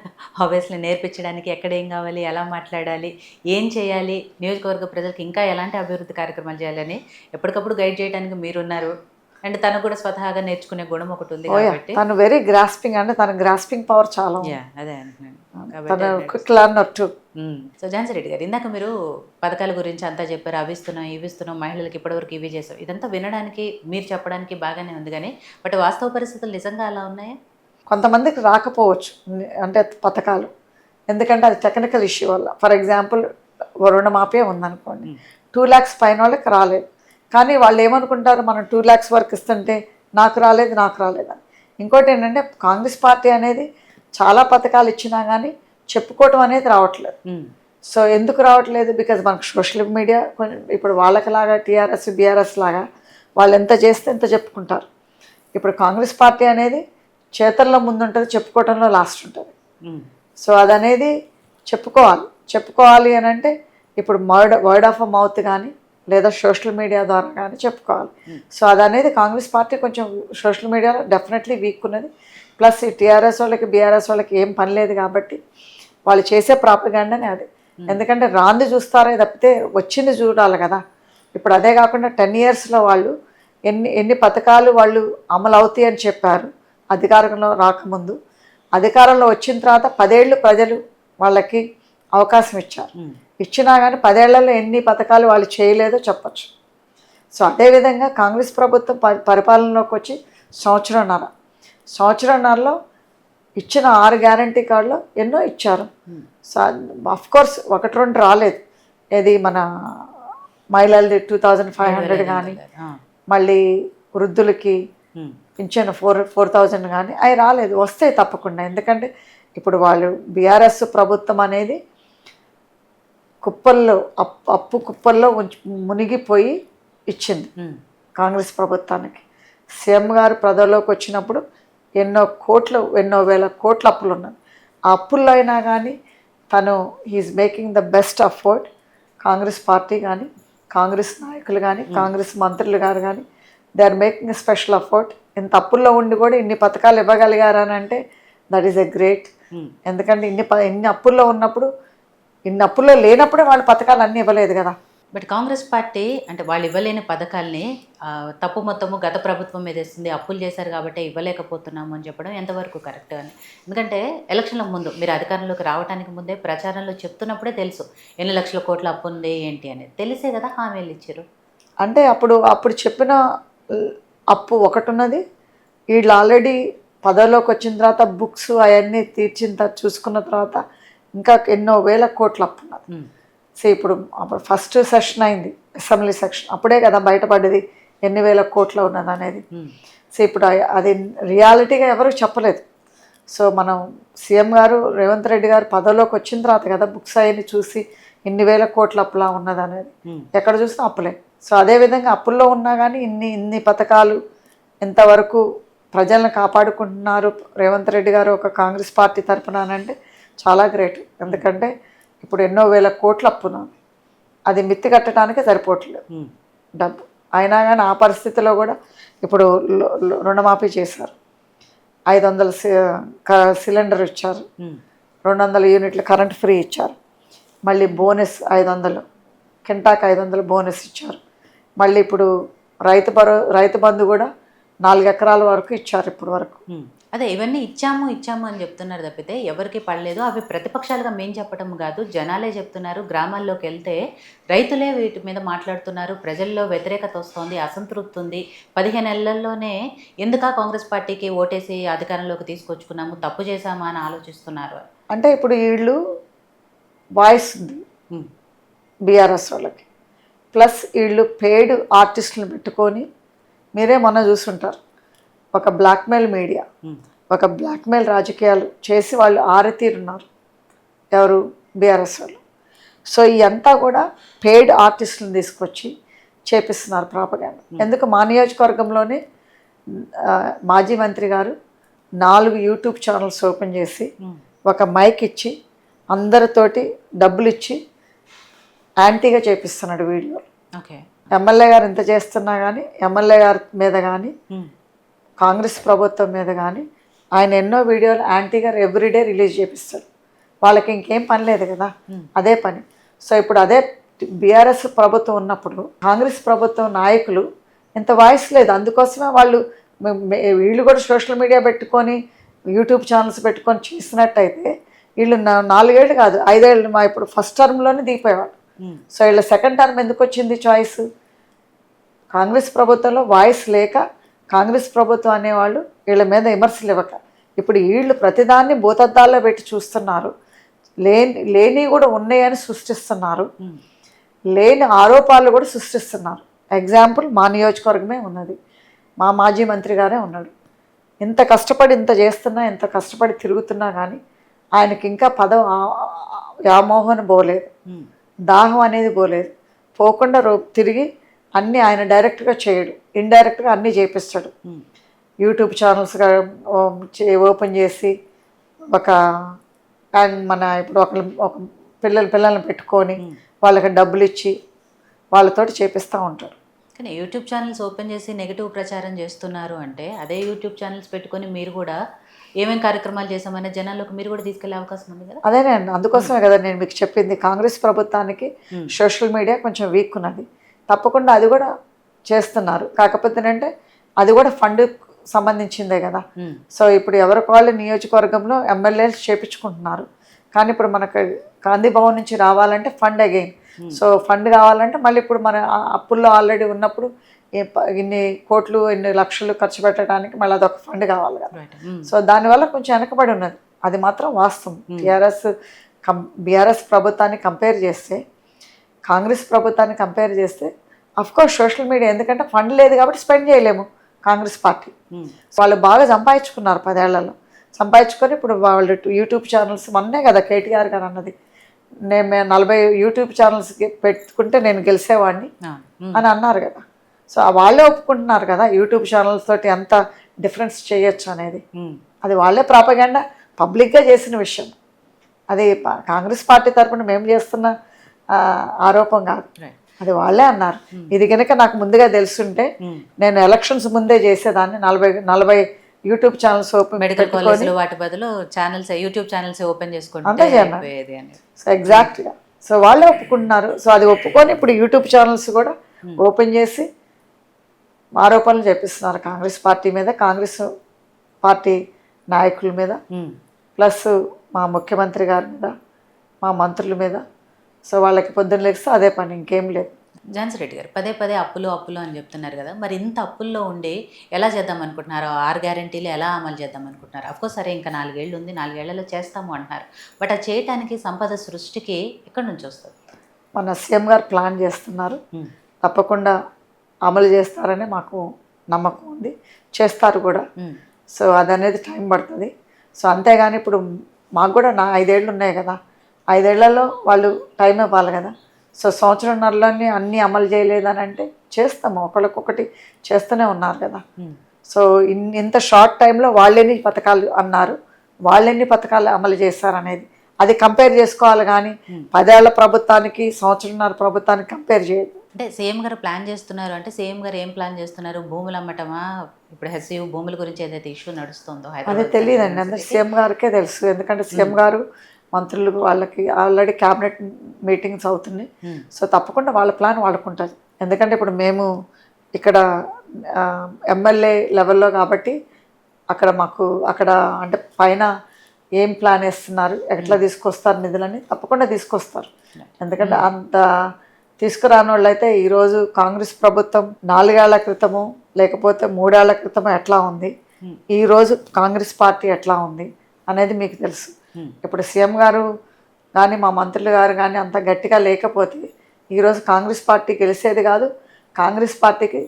ఆబ్వియస్లీ నేర్పించడానికి ఎక్కడ ఏం కావాలి, ఎలా మాట్లాడాలి, ఏం చేయాలి, నియోజకవర్గ ప్రజలకు ఇంకా ఎలాంటి అభివృద్ధి కార్యక్రమాలు చేయాలని ఎప్పటికప్పుడు గైడ్ చేయడానికి మీరున్నారు. అండ్ తను కూడా స్వతహాగా నేర్చుకునే గుణం ఒకటి ఉంది కాబట్టి తను వెరీ గ్రాస్పింగ్, అంటే తన గ్రాస్పింగ్ పవర్ చాలా ఉంది. అదే అంటున్నాను. తను quick learner to. So Jhansi Reddy గారు, ఇందాక మీరు పథకాల గురించి అంతా చెప్పారు, అవి ఇస్తున్నాం ఇవి ఇస్తున్నాం, మహిళలకు ఇప్పటివరకు ఇవి చేస్తాం, ఇదంతా వినడానికి మీరు చెప్పడానికి బాగానే ఉంది. కానీ బట్ వాస్తవ పరిస్థితులు నిజంగా అలా ఉన్నాయా? కొంతమందికి రాకపోవచ్చు అంటే పథకాలు, ఎందుకంటే అది టెక్నికల్ ఇష్యూ వల్ల. ఫర్ ఎగ్జాంపుల్ రుణమాఫీ ఉందనుకోండి, 2 lakhs పైన వాళ్ళకి రాలేదు. కానీ వాళ్ళు ఏమనుకుంటారు, మనం 2 lakhs వరకు ఇస్తుంటే నాకు రాలేదు అని. ఇంకోటి ఏంటంటే కాంగ్రెస్ పార్టీ అనేది చాలా పథకాలు ఇచ్చినా కానీ చెప్పుకోవటం అనేది రావట్లేదు. సో ఎందుకు రావట్లేదు? బికాజ్ మనకు సోషల్ మీడియా కొంచెం ఇప్పుడు వాళ్ళకిలాగా టీఆర్ఎస్ బీఆర్ఎస్ లాగా వాళ్ళు ఎంత చేస్తే ఎంత చెప్పుకుంటారు. ఇప్పుడు కాంగ్రెస్ పార్టీ అనేది చేతల్లో ముందుంటుంది, చెప్పుకోవటంలో లాస్ట్ ఉంటుంది. సో అదనేది చెప్పుకోవాలి అని అంటే ఇప్పుడు వర్డ్ ఆఫ్ మౌత్ కానీ లేదా సోషల్ మీడియా ద్వారా కానీ చెప్పుకోవాలి. సో అదనేది కాంగ్రెస్ పార్టీ కొంచెం సోషల్ మీడియాలో డెఫినెట్లీ వీక్ ఉన్నది. ప్లస్ ఈ టీఆర్ఎస్ వాళ్ళకి బీఆర్ఎస్ వాళ్ళకి ఏం పని లేదు కాబట్టి వాళ్ళు చేసే ప్రాపగాండానే అది. ఎందుకంటే రాంది చూస్తారే తప్పితే వచ్చింది చూడాలి కదా. ఇప్పుడు అదే కాకుండా 10 yearsలో వాళ్ళు ఎన్ని పథకాలు వాళ్ళు అమలు అవుతాయి అని చెప్పారు అధికారంలో రాకముందు. అధికారంలో వచ్చిన తర్వాత 10 ఏళ్ళు ప్రజలు వాళ్ళకి అవకాశం ఇచ్చారు. ఇచ్చినా కానీ 10 ఏళ్లలో ఎన్ని పథకాలు వాళ్ళు చేయలేదో చెప్పచ్చు. సో అదేవిధంగా కాంగ్రెస్ ప్రభుత్వం పరిపాలనలోకి వచ్చి సంవత్సరంన్నరలో ఇచ్చిన 6 గ్యారంటీ కార్డులో ఎన్నో ఇచ్చారు. సో అఫ్కోర్స్ 1-2 రాలేదు. ఏది మన మహిళలది 2500 కానీ, మళ్ళీ వృద్ధులకి పింఛను 4,000 కానీ అవి రాలేదు. వస్తాయి తప్పకుండా. ఎందుకంటే ఇప్పుడు వాళ్ళు బీఆర్ఎస్ ప్రభుత్వం అనేది అప్పు కుప్పల్లో మునిగిపోయి ఇచ్చింది కాంగ్రెస్ ప్రభుత్వానికి. సీఎం గారు ప్రజల్లోకి వచ్చినప్పుడు ఎన్నో వేల కోట్ల అప్పులు ఉన్నాయి. ఆ అప్పుల్లో అయినా కానీ తను he's making the best effort. Congress party కానీ కాంగ్రెస్ నాయకులు కానీ కాంగ్రెస్ మంత్రులు గారు కానీ they are making a special effort. ఇంత అప్పుల్లో ఉండి కూడా ఇన్ని పథకాలు ఇవ్వగలిగారని అంటే దట్ ఈస్ ఎ గ్రేట్. ఎందుకంటే ఇన్ని అప్పుల్లో ఉన్నప్పుడు, ఇన్ని అప్పుల్లో లేనప్పుడే వాళ్ళు పథకాలు అన్నీ ఇవ్వలేదు కదా. బట్ కాంగ్రెస్ పార్టీ అంటే వాళ్ళు ఇవ్వలేని పథకాల్ని తప్పు మొత్తము గత ప్రభుత్వం మీద వేస్తుంది, అప్పులు చేశారు కాబట్టి ఇవ్వలేకపోతున్నాము అని చెప్పడం ఎంతవరకు కరెక్ట్ అని. ఎందుకంటే ఎలక్షన్ల ముందు మీరు అధికారంలోకి రావడానికి ముందే ప్రచారంలో చెప్తున్నప్పుడే తెలుసు ఎన్ని లక్షల కోట్ల అప్పు ఉంది ఏంటి అనేది. తెలిసే కదా హామీలు ఇచ్చారు. అంటే అప్పుడు చెప్పిన అప్పు ఒకటి ఉన్నది. వీళ్ళు ఆల్రెడీ పదవిలోకి వచ్చిన తర్వాత బుక్స్ అవన్నీ చూసుకున్న తర్వాత ఇంకా ఎన్నో వేల కోట్ల అప్పు ఉన్నది. సో ఇప్పుడు ఫస్ట్ సెషన్ అయింది అసెంబ్లీ సెషన్, అప్పుడే కదా బయటపడ్డది ఎన్ని వేల కోట్ల ఉన్నది అనేది. సో ఇప్పుడు అది రియాలిటీగా ఎవరు చెప్పలేదు. సో మనం సీఎం గారు రేవంత్ రెడ్డి గారు పదవిలోకి వచ్చిన తర్వాత కదా బుక్స్ అవన్నీ చూసి ఇన్ని వేల కోట్ల అప్పులా ఉన్నది అనేది. ఎక్కడ చూసినా అప్పులే. సో అదేవిధంగా అప్పుల్లో ఉన్నా కానీ ఇన్ని పథకాలు ఇంతవరకు ప్రజలను కాపాడుకుంటున్నారు రేవంత్ రెడ్డి గారు ఒక కాంగ్రెస్ పార్టీ తరఫున అంటే చాలా గ్రేట్. ఎందుకంటే ఇప్పుడు ఎన్నో వేల కోట్ల అప్పున అది మిత్తి కట్టడానికే సరిపోవట్లేదు డబ్బు. అయినా కానీ ఆ పరిస్థితిలో కూడా ఇప్పుడు రుణమాఫీ చేశారు, 500 సిలిండర్ ఇచ్చారు, 200 యూనిట్ల కరెంట్ ఫ్రీ ఇచ్చారు, మళ్ళీ బోనస్ 500 కింటాకి 500 బోనస్ ఇచ్చారు. మళ్ళీ ఇప్పుడు రైతు బంధు కూడా 4 ఎకరాల వరకు ఇచ్చారు ఇప్పటి వరకు. అదే ఇవన్నీ ఇచ్చాము అని చెప్తున్నారు తప్పితే ఎవరికి పడలేదు. అవి ప్రతిపక్షాలుగా మేము చెప్పడం కాదు, జనాలే చెప్తున్నారు. గ్రామాల్లోకి వెళ్తే రైతులే వీటి మీద మాట్లాడుతున్నారు. ప్రజల్లో వ్యతిరేకత వస్తుంది, అసంతృప్తి ఉంది. 15 నెలల్లోనే ఎందుకా కాంగ్రెస్ పార్టీకి ఓటేసి అధికారంలోకి తీసుకొచ్చుకున్నాము, తప్పు చేశామా అని ఆలోచిస్తున్నారు. అంటే ఇప్పుడు వీళ్ళు వాయిస్ ఉంది బీఆర్ఎస్ వాళ్ళకి, ప్లస్ వీళ్ళు పెయిడ్ ఆర్టిస్టులను పెట్టుకొని మీరే మొన్న చూసుంటారు, ఒక బ్లాక్మెయిల్ మీడియా, ఒక బ్లాక్మెయిల్ రాజకీయాలు చేసి వాళ్ళు ఆరతీరున్నారు ఎవరు, బీఆర్ఎస్ వాళ్ళు. సో ఇదంతా కూడా పెయిడ్ ఆర్టిస్టులను తీసుకొచ్చి చేపిస్తున్నారు ప్రాపగాండా. ఎందుకు మా నియోజకవర్గంలోనే మాజీ మంత్రి గారు 4 యూట్యూబ్ ఛానల్స్ ఓపెన్ చేసి ఒక మైక్ ఇచ్చి అందరితోటి డబ్బులు ఇచ్చి యాంటీగా చేపిస్తున్నాడు వీడియోలు. ఓకే, ఎమ్మెల్యే గారు ఇంత చేస్తున్నా కానీ ఎమ్మెల్యే గారి మీద కానీ కాంగ్రెస్ ప్రభుత్వం మీద కానీ ఆయన ఎన్నో వీడియోలు యాంటీగా ఎవ్రీడే రిలీజ్ చేపిస్తాడు. వాళ్ళకి ఇంకేం పని లేదు కదా, అదే పని. సో ఇప్పుడు అదే బీఆర్ఎస్ ప్రభుత్వం ఉన్నప్పుడు కాంగ్రెస్ ప్రభుత్వం నాయకులు ఇంత వాయిస్ లేదు. అందుకోసమే వీళ్ళు కూడా సోషల్ మీడియా పెట్టుకొని యూట్యూబ్ ఛానల్స్ పెట్టుకొని చేసినట్టయితే వీళ్ళు 4 ఏళ్ళు కాదు 5 ఏళ్ళు మా ఇప్పుడు ఫస్ట్ టర్మ్లోనే దిగిపోయేవాళ్ళు. సో వీళ్ళ సెకండ్ టర్మ్ ఎందుకు వచ్చింది చాయిస్? కాంగ్రెస్ ప్రభుత్వంలో వాయిస్ లేక కాంగ్రెస్ ప్రభుత్వం అనేవాళ్ళు వీళ్ళ మీద విమర్శలు ఇవ్వక ఇప్పుడు వీళ్ళు ప్రతిదాన్ని భూతద్దాల్లో పెట్టి చూస్తున్నారు. లేని కూడా ఉన్నాయని సృష్టిస్తున్నారు, లేని ఆరోపాలు కూడా సృష్టిస్తున్నారు. ఎగ్జాంపుల్ మా నియోజకవర్గమే ఉన్నది, మా మాజీ మంత్రి గారే ఉన్నాడు. ఇంత కష్టపడి ఇంత చేస్తున్నా, ఇంత కష్టపడి తిరుగుతున్నా కానీ ఆయనకి ఇంకా వ్యామోహన పోలేదు, దాహం అనేది పోలేదు. పోకుండా తిరిగి అన్నీ ఆయన డైరెక్ట్గా చేయడు, ఇండైరెక్ట్గా అన్నీ చేపిస్తాడు. యూట్యూబ్ ఛానల్స్గా ఓపెన్ చేసి ఇప్పుడు ఒక పిల్లల్ని పెట్టుకొని వాళ్ళకి డబ్బులు ఇచ్చి వాళ్ళతోటి చేపిస్తూ ఉంటాడు. కానీ యూట్యూబ్ ఛానల్స్ ఓపెన్ చేసి నెగిటివ్ ప్రచారం చేస్తున్నారు అంటే అదే యూట్యూబ్ ఛానల్స్ పెట్టుకొని మీరు కూడా ఏమేమి కార్యక్రమాలు చేసామనే జనాల్లోకి మీరు కూడా తీసుకెళ్లే అవకాశం ఉంది కదా. అదేనండి, అందుకోసమే కదా నేను మీకు చెప్పింది, కాంగ్రెస్ ప్రభుత్వానికి సోషల్ మీడియా కొంచెం వీక్ ఉన్నది. తప్పకుండా అది కూడా చేస్తున్నారు. కాకపోతే ఏంటంటే అది కూడా ఫండ్ సంబంధించిందే కదా. సో ఇప్పుడు ఎవరికి వాళ్ళు నియోజకవర్గంలో ఎమ్మెల్యేలు చేపించుకుంటున్నారు. కానీ ఇప్పుడు మనకు గాంధీ భవన్ నుంచి రావాలంటే ఫండ్ అగైన్. సో ఫండ్ కావాలంటే మళ్ళీ ఇప్పుడు మన అప్పుల్లో ఆల్రెడీ ఉన్నప్పుడు ఇన్ని కోట్లు ఇన్ని లక్షలు ఖర్చు పెట్టడానికి మళ్ళీ అదొక ఫండ్ కావాలి కదా. సో దానివల్ల కొంచెం వెనకబడి ఉన్నది, అది మాత్రం వాస్తవం. బీఆర్ఎస్ ప్రభుత్వాన్ని కంపేర్ చేస్తే కాంగ్రెస్ ప్రభుత్వాన్ని కంపేర్ చేస్తే అఫ్కోర్స్ సోషల్ మీడియా, ఎందుకంటే ఫండ్ లేదు కాబట్టి స్పెండ్ చేయలేము కాంగ్రెస్ పార్టీ. వాళ్ళు బాగా సంపాదించుకున్నారు 10 ఏళ్లలో. సంపాదించుకొని ఇప్పుడు వాళ్ళు యూట్యూబ్ ఛానల్స్ మొన్నే కదా కేటీఆర్ గారు అన్నది, నేను 40 యూట్యూబ్ ఛానల్స్ పెట్టుకుంటే నేను గెలిచేవాడిని అని అన్నారు కదా. సో వాళ్ళే ఒప్పుకుంటున్నారు కదా యూట్యూబ్ ఛానల్స్ తోటి ఎంత డిఫరెన్స్ చేయొచ్చు అనేది. అది వాళ్ళే ప్రాపగాండా పబ్లిక్గా చేసిన విషయం. అది కాంగ్రెస్ పార్టీ తరఫున మేము చేస్తున్న ఆరోపం కాదు, అది వాళ్ళే అన్నారు. ఇది కనుక నాకు ముందుగా తెలుసుంటే నేను ఎలక్షన్స్ ముందే చేసేదాన్ని. 40 యూట్యూబ్ ఛానల్స్ ఓపెన్ మెడికల్ కాలేజ్లో వాటి బదులు ఛానల్స్ యూట్యూబ్ ఛానల్స్ ఓపెన్ చేసుకుంటే అంతే చేయాలి. సో ఎగ్జాక్ట్గా సో వాళ్ళే ఒప్పుకుంటున్నారు. సో అది ఒప్పుకొని ఇప్పుడు యూట్యూబ్ ఛానల్స్ కూడా ఓపెన్ చేసి ఆరోపణలు చేపిస్తున్నారు కాంగ్రెస్ పార్టీ మీద, కాంగ్రెస్ పార్టీ నాయకుల మీద, ప్లస్ మా ముఖ్యమంత్రి గారి మీద, మా మంత్రుల మీద. సో వాళ్ళకి పొద్దున్న లేస్తే అదే పని, ఇంకేం లేదు. ఝాన్సీ రెడ్డి గారు పదే అప్పులు అని చెప్తున్నారు కదా, మరి ఇంత అప్పుల్లో ఉండి ఎలా చేద్దాం అనుకుంటున్నారు? 6 గ్యారెంటీలు ఎలా అమలు చేద్దాం అనుకుంటున్నారు? అఫ్కోర్స్ సరే ఇంకా 4 ఏళ్ళు ఉంది, 4 ఏళ్లలో చేస్తాము అంటున్నారు. బట్ అది చేయడానికి సంపద సృష్టికి ఎక్కడి నుంచి వస్తుంది? మన సీఎం గారు ప్లాన్ చేస్తున్నారు, తప్పకుండా అమలు చేస్తారని మాకు నమ్మకం ఉంది, చేస్తారు కూడా. సో అది అనేది టైం పడుతుంది. సో అంతేగాని ఇప్పుడు మాకు కూడా 5 ఏళ్ళు ఉన్నాయి కదా, 5 ఏళ్లలో వాళ్ళు టైం ఇవ్వాలి కదా. సో సంవత్సరంన్నరలోనే అన్నీ అమలు చేయలేదని అంటే చేస్తాము, ఒకరికొకటి చేస్తూనే ఉన్నారు కదా. సో ఇంత షార్ట్ టైంలో వాళ్ళెన్ని పథకాలు అన్నారు, వాళ్ళెన్ని పథకాలు అమలు చేస్తారు అనేది అది కంపేర్ చేసుకోవాలి కానీ 10 ఏళ్ల ప్రభుత్వానికి సంవత్సరంన్నర ప్రభుత్వానికి కంపేర్ చేయదు. అంటే సీఎం గారు ప్లాన్ చేస్తున్నారు అంటే సీఎం గారు ఏం ప్లాన్ చేస్తున్నారు? భూములు అమ్మటమా? ఇప్పుడు హెచ్సియు భూముల గురించి ఏదైతే ఇష్యూ నడుస్తుందో అదే తెలియదండి, అందరు సీఎం గారికే తెలుసు. ఎందుకంటే సీఎం గారు మంత్రులు వాళ్ళకి ఆల్రెడీ క్యాబినెట్ మీటింగ్స్ అవుతున్నాయి. సో తప్పకుండా వాళ్ళ ప్లాన్ వాడుకుంటారు. ఎందుకంటే ఇప్పుడు మేము ఇక్కడ ఎమ్మెల్యే లెవెల్లో కాబట్టి అక్కడ మాకు అక్కడ అంటే పైన ఏం ప్లాన్ వేస్తున్నారు, ఎట్లా తీసుకొస్తారు నిధులని తప్పకుండా తీసుకొస్తారు. ఎందుకంటే అంత తీసుకురాని వాళ్ళు అయితే ఈరోజు కాంగ్రెస్ ప్రభుత్వం 4 ఏళ్ల క్రితము లేకపోతే 3 ఏళ్ల క్రితము ఎట్లా ఉంది, ఈరోజు కాంగ్రెస్ పార్టీ ఎట్లా ఉంది అనేది మీకు తెలుసు. ఇప్పుడు సీఎం గారు కానీ మా మంత్రులు గారు కానీ అంత గట్టిగా లేకపోతే ఈరోజు కాంగ్రెస్ పార్టీ గెలిచేది కాదు. కాంగ్రెస్ పార్టీకి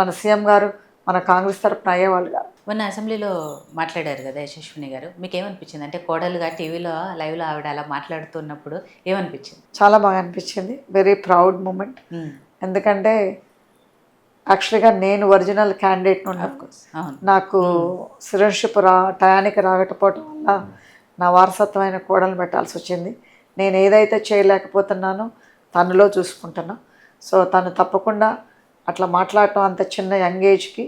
మన సీఎం గారు మన కాంగ్రెస్ తరఫున అయ్యేవాళ్ళు కాదు. మొన్న అసెంబ్లీలో మాట్లాడారు కదా యశస్విని గారు, మీకు ఏమనిపించింది? అంటే కోడలుగా టీవీలో లైవ్లో ఆవిడ అలా మాట్లాడుతున్నప్పుడు ఏమనిపించింది? చాలా బాగా అనిపించింది, వెరీ ప్రౌడ్ మూమెంట్. ఎందుకంటే యాక్చువల్గా నేను ఒరిజినల్ క్యాండిడేట్ ఉన్నాను. నాకు సిటిజన్షిప్ టయానికి రాకపోవటం వల్ల నా వారసత్వమైన కోడలు పెట్టాల్సి వచ్చింది. నేను ఏదైతే చేయలేకపోతున్నానో తనలో చూసుకుంటున్నా. సో తను తప్పకుండా అట్లా మాట్లాడటం అంత చిన్న యంగ్ ఏజ్కి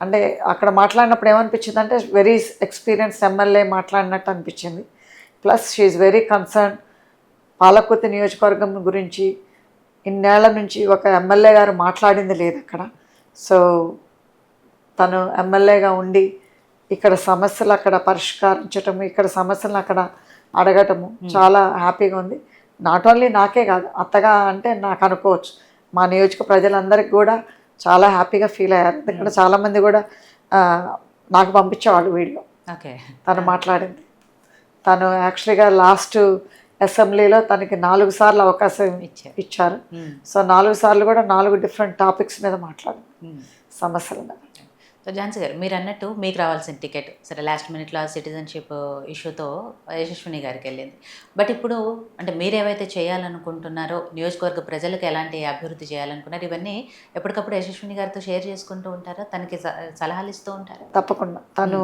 అంటే అక్కడ మాట్లాడినప్పుడు ఏమనిపించింది అంటే వెరీ ఎక్స్పీరియన్స్ ఎమ్మెల్యే మాట్లాడినట్టు అనిపించింది. Plus she's very concern Palakurthi నియోజకవర్గం గురించి ఇన్నేళ్ల నుంచి ఒక ఎమ్మెల్యే గారు మాట్లాడింది లేదు అక్కడ. సో తను ఎమ్మెల్యేగా ఉండి ఇక్కడ సమస్యలు అక్కడ పరిష్కరించటము, ఇక్కడ సమస్యలను అక్కడ అడగటము చాలా హ్యాపీగా ఉంది. నాట్ ఓన్లీ నాకే కాదు, అత్తగా అంటే నాకు అనుకోవచ్చు, మా నియోజక ప్రజలందరికీ కూడా చాలా హ్యాపీగా ఫీల్ అయ్యారు. ఎందుకంటే చాలామంది కూడా నాకు పంపించేవాళ్ళు వీడియో తను మాట్లాడింది. తను యాక్చువల్గా లాస్ట్ అసెంబ్లీలో తనకి 4 సార్లు అవకాశం ఇచ్చారు. సో 4 సార్లు కూడా 4 డిఫరెంట్ టాపిక్స్ మీద మాట్లాడింది, సమస్యల మీద. సో ఝాన్సీ గారు, మీరు అన్నట్టు మీకు రావాల్సిన టికెట్ సరే లాస్ట్ మినిట్లో సిటిజన్షిప్ ఇష్యూతో యశస్విని గారికి వెళ్ళింది. బట్ ఇప్పుడు అంటే మీరు ఏవైతే చేయాలనుకుంటున్నారో, నియోజకవర్గ ప్రజలకు ఎలాంటి అభివృద్ధి చేయాలనుకున్నారు, ఇవన్నీ ఎప్పటికప్పుడు యశస్విని గారితో షేర్ చేసుకుంటూ ఉంటారా? తనకి సలహాలు ఇస్తూ ఉంటారా? తప్పకుండా. తను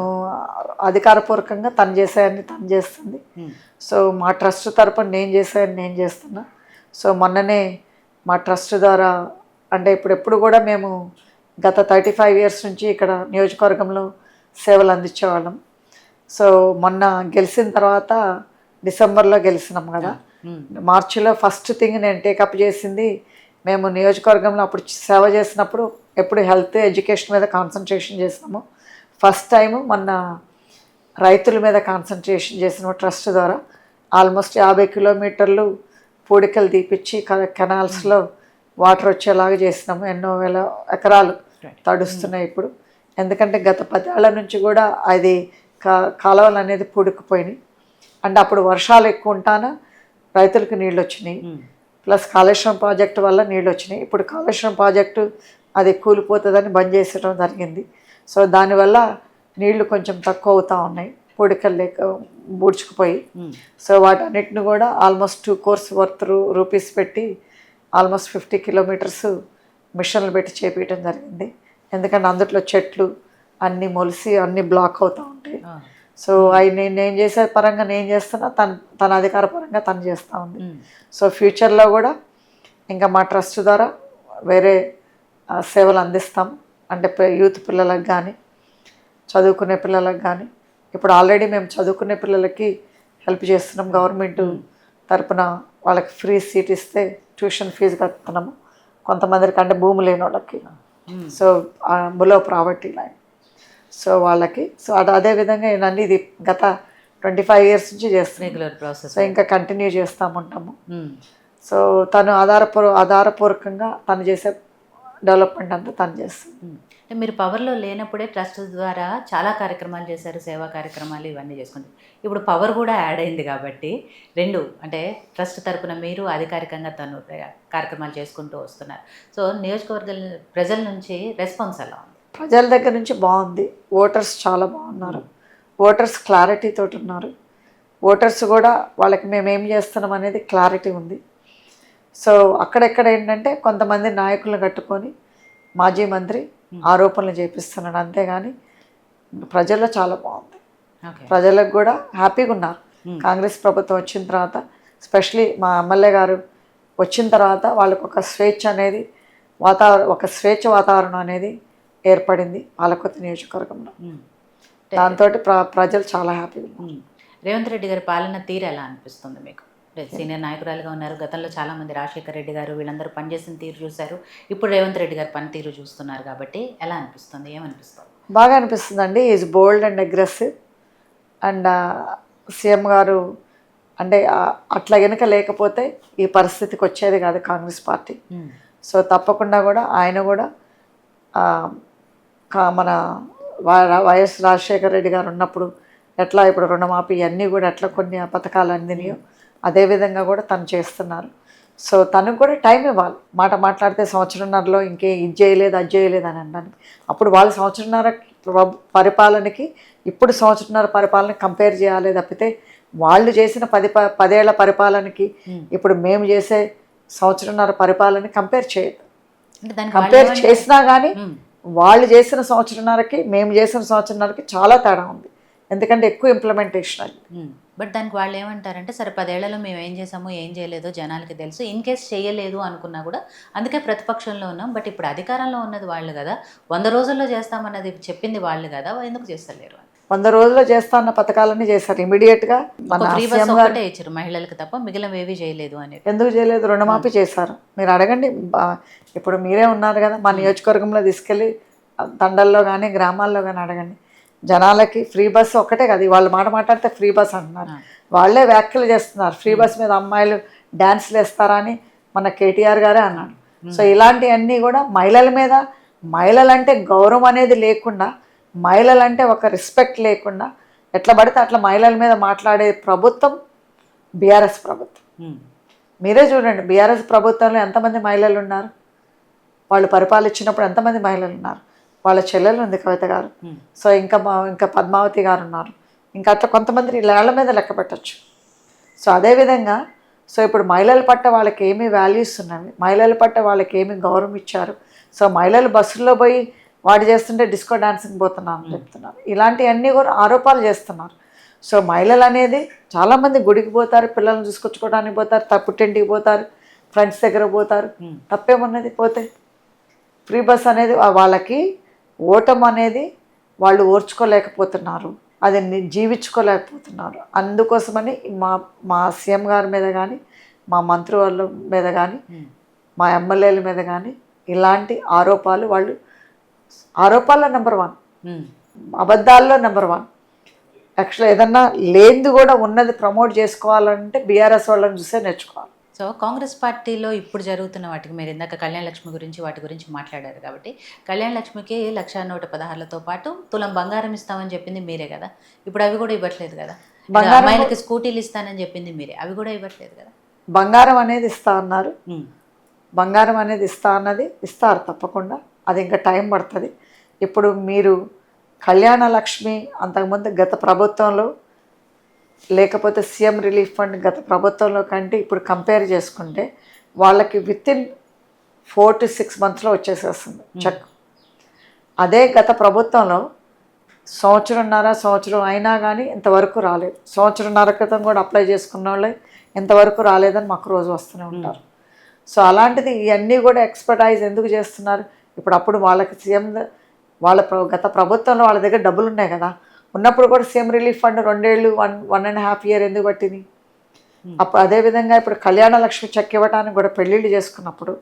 అధికారపూర్వకంగా తను చేసేయని తను చేస్తుంది. సో మా ట్రస్ట్ తరపున నేను చేసేయని నేను చేస్తున్నా. సో మొన్ననే మా ట్రస్ట్ ద్వారా అంటే ఎప్పుడు కూడా మేము గత 35 ఇయర్స్ నుంచి ఇక్కడ నియోజకవర్గంలో సేవలు అందించేవాళ్ళం. సో మొన్న గెలిచిన తర్వాత డిసెంబర్లో గెలిచినాం కదా, మార్చిలో ఫస్ట్ థింగ్ నేను టేకప్ చేసింది, మేము నియోజకవర్గంలో అప్పుడు సేవ చేసినప్పుడు ఎప్పుడు హెల్త్ ఎడ్యుకేషన్ మీద కాన్సన్ట్రేషన్ చేసినాము. ఫస్ట్ టైము మొన్న రైతుల మీద కాన్సన్ట్రేషన్ చేసినాము ట్రస్ట్ ద్వారా. ఆల్మోస్ట్ 50 కిలోమీటర్లు పూడికలు తీపిచ్చి కెనాల్స్లో వాటర్ వచ్చేలాగా చేసినాము. ఎన్నో వేల ఎకరాలు తడుస్తున్నాయి ఇప్పుడు. ఎందుకంటే గత 10 ఏళ్ల నుంచి కూడా అది కాలువలు అనేది పూడుకుపోయినాయి. అంటే అప్పుడు వర్షాలు ఎక్కువ ఉంటానా రైతులకు నీళ్ళు వచ్చినాయి, ప్లస్ కాళేశ్వరం ప్రాజెక్టు వల్ల నీళ్ళు వచ్చినాయి. ఇప్పుడు కాళేశ్వరం ప్రాజెక్టు అది కూలిపోతుందని బంద్ చేసడం జరిగింది. సో దానివల్ల నీళ్లు కొంచెం తక్కువ అవుతూ ఉన్నాయి, పూడికలు లేక బూడ్చుకుపోయి. సో వాటన్నిటిని కూడా ఆల్మోస్ట్ 2 crores వర్త్ రూపీస్ పెట్టి ఆల్మోస్ట్ 50 కిలోమీటర్స్ మిషన్లు పెట్టి చేపించడం జరిగింది. ఎందుకంటే అందులో చెట్లు అన్నీ మొలిసి అన్నీ బ్లాక్ అవుతూ ఉంటాయి. సో అవి నేను చేసే పరంగా నేను చేస్తున్నా, తన అధికార పరంగా తను చేస్తూ ఉంది. సో ఫ్యూచర్లో కూడా ఇంకా మా ట్రస్ట్ ద్వారా వేరే సేవలు అందిస్తాం. అంటే యూత్ పిల్లలకు కానీ చదువుకునే పిల్లలకు కానీ, ఇప్పుడు ఆల్రెడీ మేము చదువుకునే పిల్లలకి హెల్ప్ చేస్తున్నాం. గవర్నమెంట్ తరపున వాళ్ళకి ఫ్రీ సీట్ ఇస్తే ట్యూషన్ ఫీజు కడుతున్నాము కొంతమందికి, అంటే భూమి లేని వాళ్ళకి. So below poverty line, so వాళ్ళకి. సో అదేవిధంగా ఇవన్నీ ఇది గత 25 ఇయర్స్ నుంచి చేస్తున్నాం, రెగ్యులర్ ప్రాసెస్. సో ఇంకా కంటిన్యూ చేస్తాముంటాము. సో తను ఆధారపూర్వకంగా తను చేసే డెవలప్మెంట్ అంతా తను చేస్తుంది. మీరు పవర్లో లేనప్పుడే ట్రస్ట్ ద్వారా చాలా కార్యక్రమాలు చేశారు, సేవా కార్యక్రమాలు ఇవన్నీ చేసుకుంటారు. ఇప్పుడు పవర్ కూడా యాడ్ అయింది కాబట్టి రెండు అంటే ట్రస్ట్ తరపున మీరు అధికారికంగా తను కార్యక్రమాలు చేసుకుంటూ వస్తున్నారు. సో నియోజకవర్గ ప్రజల నుంచి రెస్పాన్స్ ఎలా ఉంది? ప్రజల దగ్గర నుంచి బాగుంది. ఓటర్స్ చాలా బాగున్నారు, ఓటర్స్ క్లారిటీ తోటి ఉన్నారు. ఓటర్స్ కూడా వాళ్ళకి మేము ఏం చేస్తున్నాం అనేది క్లారిటీ ఉంది. సో అక్కడెక్కడ ఏంటంటే కొంతమంది నాయకులను కట్టుకొని మాజీ మంత్రి ఆరోపణలు చేపిస్తున్నాడు, అంతేగాని ప్రజల్లో చాలా బాగుంది. ఓకే. ప్రజలకు కూడా హ్యాపీగా ఉన్నారు. కాంగ్రెస్ ప్రభుత్వం వచ్చిన తర్వాత, ఎస్పెషలీ మా ఎమ్మెల్యే గారు వచ్చిన తర్వాత వాళ్ళకు ఒక స్వేచ్ఛ అనేది ఒక స్వేచ్ఛ వాతావరణం అనేది ఏర్పడింది పాలకుర్తి నియోజకవర్గంలో. దాంతో ప్రజలు చాలా హ్యాపీగా ఉన్నారు. రేవంత్ రెడ్డి గారి పాలన తీరు ఎలా అనిపిస్తుంది మీకు? సీనియర్ నాయకురాలుగా ఉన్నారు, గతంలో చాలామంది రాజశేఖర్ రెడ్డి గారు వీళ్ళందరూ పనిచేసిన తీరు చూశారు, ఇప్పుడు రేవంత్ రెడ్డి గారు పనితీరు చూస్తున్నారు కాబట్టి ఎలా అనిపిస్తుంది, ఏమనిపిస్తుంది? బాగా అనిపిస్తుందండి. Is bold and aggressive. And CM గారు అంటే అట్లా వెనుక లేకపోతే ఈ పరిస్థితికి వచ్చేది కాదు కాంగ్రెస్ పార్టీ. సో తప్పకుండా కూడా ఆయన కూడా మన వైఎస్ రాజశేఖర రెడ్డి గారు ఉన్నప్పుడు ఎట్లా ఇప్పుడు రుణమాఫీ అన్నీ కూడా ఎట్లా కొన్ని పథకాలు అందినాయో అదేవిధంగా కూడా తను చేస్తున్నారు. సో తనకు కూడా టైం ఇవ్వాలి. మాట్లాడితే సంవత్సరంన్నరలో ఇంకే ఇది చేయలేదు అది చేయలేదు అని అనడానికి. అప్పుడు వాళ్ళు సంవత్సరంన్నర పరిపాలనకి ఇప్పుడు సంవత్సరంన్నర పరిపాలన కంపేర్ చేయాలి తప్పితే వాళ్ళు చేసిన 10 ఏళ్ల పరిపాలనకి ఇప్పుడు మేము చేసే సంవత్సరంన్నర పరిపాలన కంపేర్ చేయదు. కంపేర్ చేసినా కానీ వాళ్ళు చేసిన సంవత్సరంన్నరకి మేము చేసిన సంవత్సరంన్నరకి చాలా తేడా ఉంది. ఎందుకంటే ఎక్కువ ఇంప్లిమెంటేషన్ అది. బట్ దానికి వాళ్ళు ఏమంటారంటే సరే 10 ఏళ్లలో మేము ఏం చేసామో ఏం చేయలేదో జనాలకి తెలుసు, ఇన్ కేస్ చేయలేదు అనుకున్నా కూడా అందుకే ప్రతిపక్షంలో ఉన్నాం, బట్ ఇప్పుడు అధికారంలో ఉన్నది వాళ్ళు కదా, 100 రోజుల్లో చేస్తామన్నది చెప్పింది వాళ్ళు కదా, ఎందుకు చేస్తలేరు? 100 రోజుల్లో చేస్తాన్న పథకాలన్నీ చేశారు ఇమీడియట్గా. ఫ్రీ బస్ ఒకటే ఇచ్చారు మహిళలకు తప్ప, మిగిలిన ఏవి చేయలేదు అనేది. ఎందుకు చేయలేదు? రుణమాఫీ చేశారు. మీరు అడగండి, ఇప్పుడు మీరే ఉన్నారు కదా, మా నియోజకవర్గంలో తీసుకెళ్ళి తండల్లో కానీ గ్రామాల్లో కానీ అడగండి. జనాలకి ఫ్రీ బస్ ఒక్కటే కదా, వాళ్ళు మాట్లాడితే ఫ్రీ బస్ అంటున్నారు, వాళ్ళే వ్యాఖ్యలు చేస్తున్నారు. ఫ్రీ బస్ మీద అమ్మాయిలు డ్యాన్స్లు వేస్తారా అని మన కేటీఆర్ గారే అన్నాడు. సో ఇలాంటివన్నీ కూడా మహిళల మీద, మహిళలంటే గౌరవం అనేది లేకుండా, మహిళలంటే ఒక రెస్పెక్ట్ లేకుండా ఎట్లా పడితే అట్లా మహిళల మీద మాట్లాడే ప్రభుత్వం బీఆర్ఎస్ ప్రభుత్వం. మీరే చూడండి, బీఆర్ఎస్ ప్రభుత్వంలో ఎంతమంది మహిళలు ఉన్నారు, వాళ్ళు పరిపాలించినప్పుడు ఎంతమంది మహిళలు ఉన్నారు. వాళ్ళ చెల్లెలు ఉంది కవిత గారు, సో ఇంకా పద్మావతి గారు ఉన్నారు, ఇంకా అట్లా కొంతమంది ఇళ్ళ మీద లెక్క పెట్టచ్చు. సో అదేవిధంగా సో ఇప్పుడు మహిళల పట్ల వాళ్ళకి ఏమి వాల్యూస్ ఉన్నవి, మహిళల పట్ల వాళ్ళకి ఏమి గౌరవం ఇచ్చారు. సో మహిళలు బస్సుల్లో పోయి వాడు చేస్తుంటే డిస్కో డాన్సింగ్ పోతున్నాను అని చెప్తున్నారు. ఇలాంటివన్నీ కూడా ఆరోపాలు చేస్తున్నారు. సో మహిళలు అనేది చాలామంది గుడికి పోతారు, పిల్లల్ని చూసుకొచ్చుకోవడానికి పోతారు, పుట్టింటికి పోతారు, ఫ్రెండ్స్ దగ్గర పోతారు, తప్పేమన్నది పోతే. ఫ్రీ బస్ అనేది వాళ్ళకి ఓటం అనేది వాళ్ళు ఓర్చుకోలేకపోతున్నారు, అది జీవించుకోలేకపోతున్నారు. అందుకోసమని మా సీఎం గారి మీద కానీ, మా మంత్రి వాళ్ళ మీద కానీ, మా ఎమ్మెల్యేల మీద కానీ ఇలాంటి ఆరోపాల్లో నెంబర్ 1, అబద్ధాల్లో నెంబర్ 1. యాక్చువల్గా ఏదన్నా లేనిది కూడా ఉన్నది ప్రమోట్ చేసుకోవాలంటే బీఆర్ఎస్ వాళ్ళని చూసే నేర్చుకోవాలి. సో కాంగ్రెస్ పార్టీలో ఇప్పుడు జరుగుతున్న వాటికి మీరు ఇందాక కళ్యాణ లక్ష్మి గురించి వాటి గురించి మాట్లాడారు కాబట్టి, కళ్యాణ లక్ష్మికి 1,116,తో పాటు తులం బంగారం ఇస్తామని చెప్పింది మీరే కదా, ఇప్పుడు అవి కూడా ఇవ్వట్లేదు కదా. అమ్మాయిలకి స్కూటీలు ఇస్తానని చెప్పింది మీరే, అవి కూడా ఇవ్వట్లేదు కదా. బంగారం అనేది ఇస్తా అన్నారు, బంగారం అనేది ఇస్తారు తప్పకుండా, అది ఇంకా టైం పడుతుంది. ఇప్పుడు మీరు కళ్యాణ లక్ష్మి అంతకుముందు గత ప్రభుత్వంలో లేకపోతే సీఎం రిలీఫ్ ఫండ్ గత ప్రభుత్వంలో కంటే ఇప్పుడు కంపేర్ చేసుకుంటే వాళ్ళకి వితిన్ 4 to 6 monthsలో వచ్చేసేస్తుంది చెక్. అదే గత ప్రభుత్వంలో సంవత్సరం అయినా కానీ ఇంతవరకు రాలేదు. సంవత్సరంన్నర క్రితం కూడా అప్లై చేసుకున్న వాళ్ళే ఇంతవరకు రాలేదని మాకు రోజు వస్తూనే ఉంటారు. సో అలాంటిది ఇవన్నీ కూడా ఎక్స్పర్టైజ్ ఎందుకు చేస్తున్నారు? అప్పుడు వాళ్ళకి సీఎం వాళ్ళ గత ప్రభుత్వంలో వాళ్ళ దగ్గర డబ్బులు ఉన్నాయి కదా, ఉన్నప్పుడు కూడా సీఎం రిలీఫ్ ఫండ్ 2 ఏళ్ళు 1.5 years ఎందుకు పట్టింది? అప్పుడు అదేవిధంగా ఇప్పుడు కళ్యాణ లక్ష్మి చెక్ ఇవ్వడానికి కూడా పెళ్ళిళ్ళు చేసుకున్నప్పుడు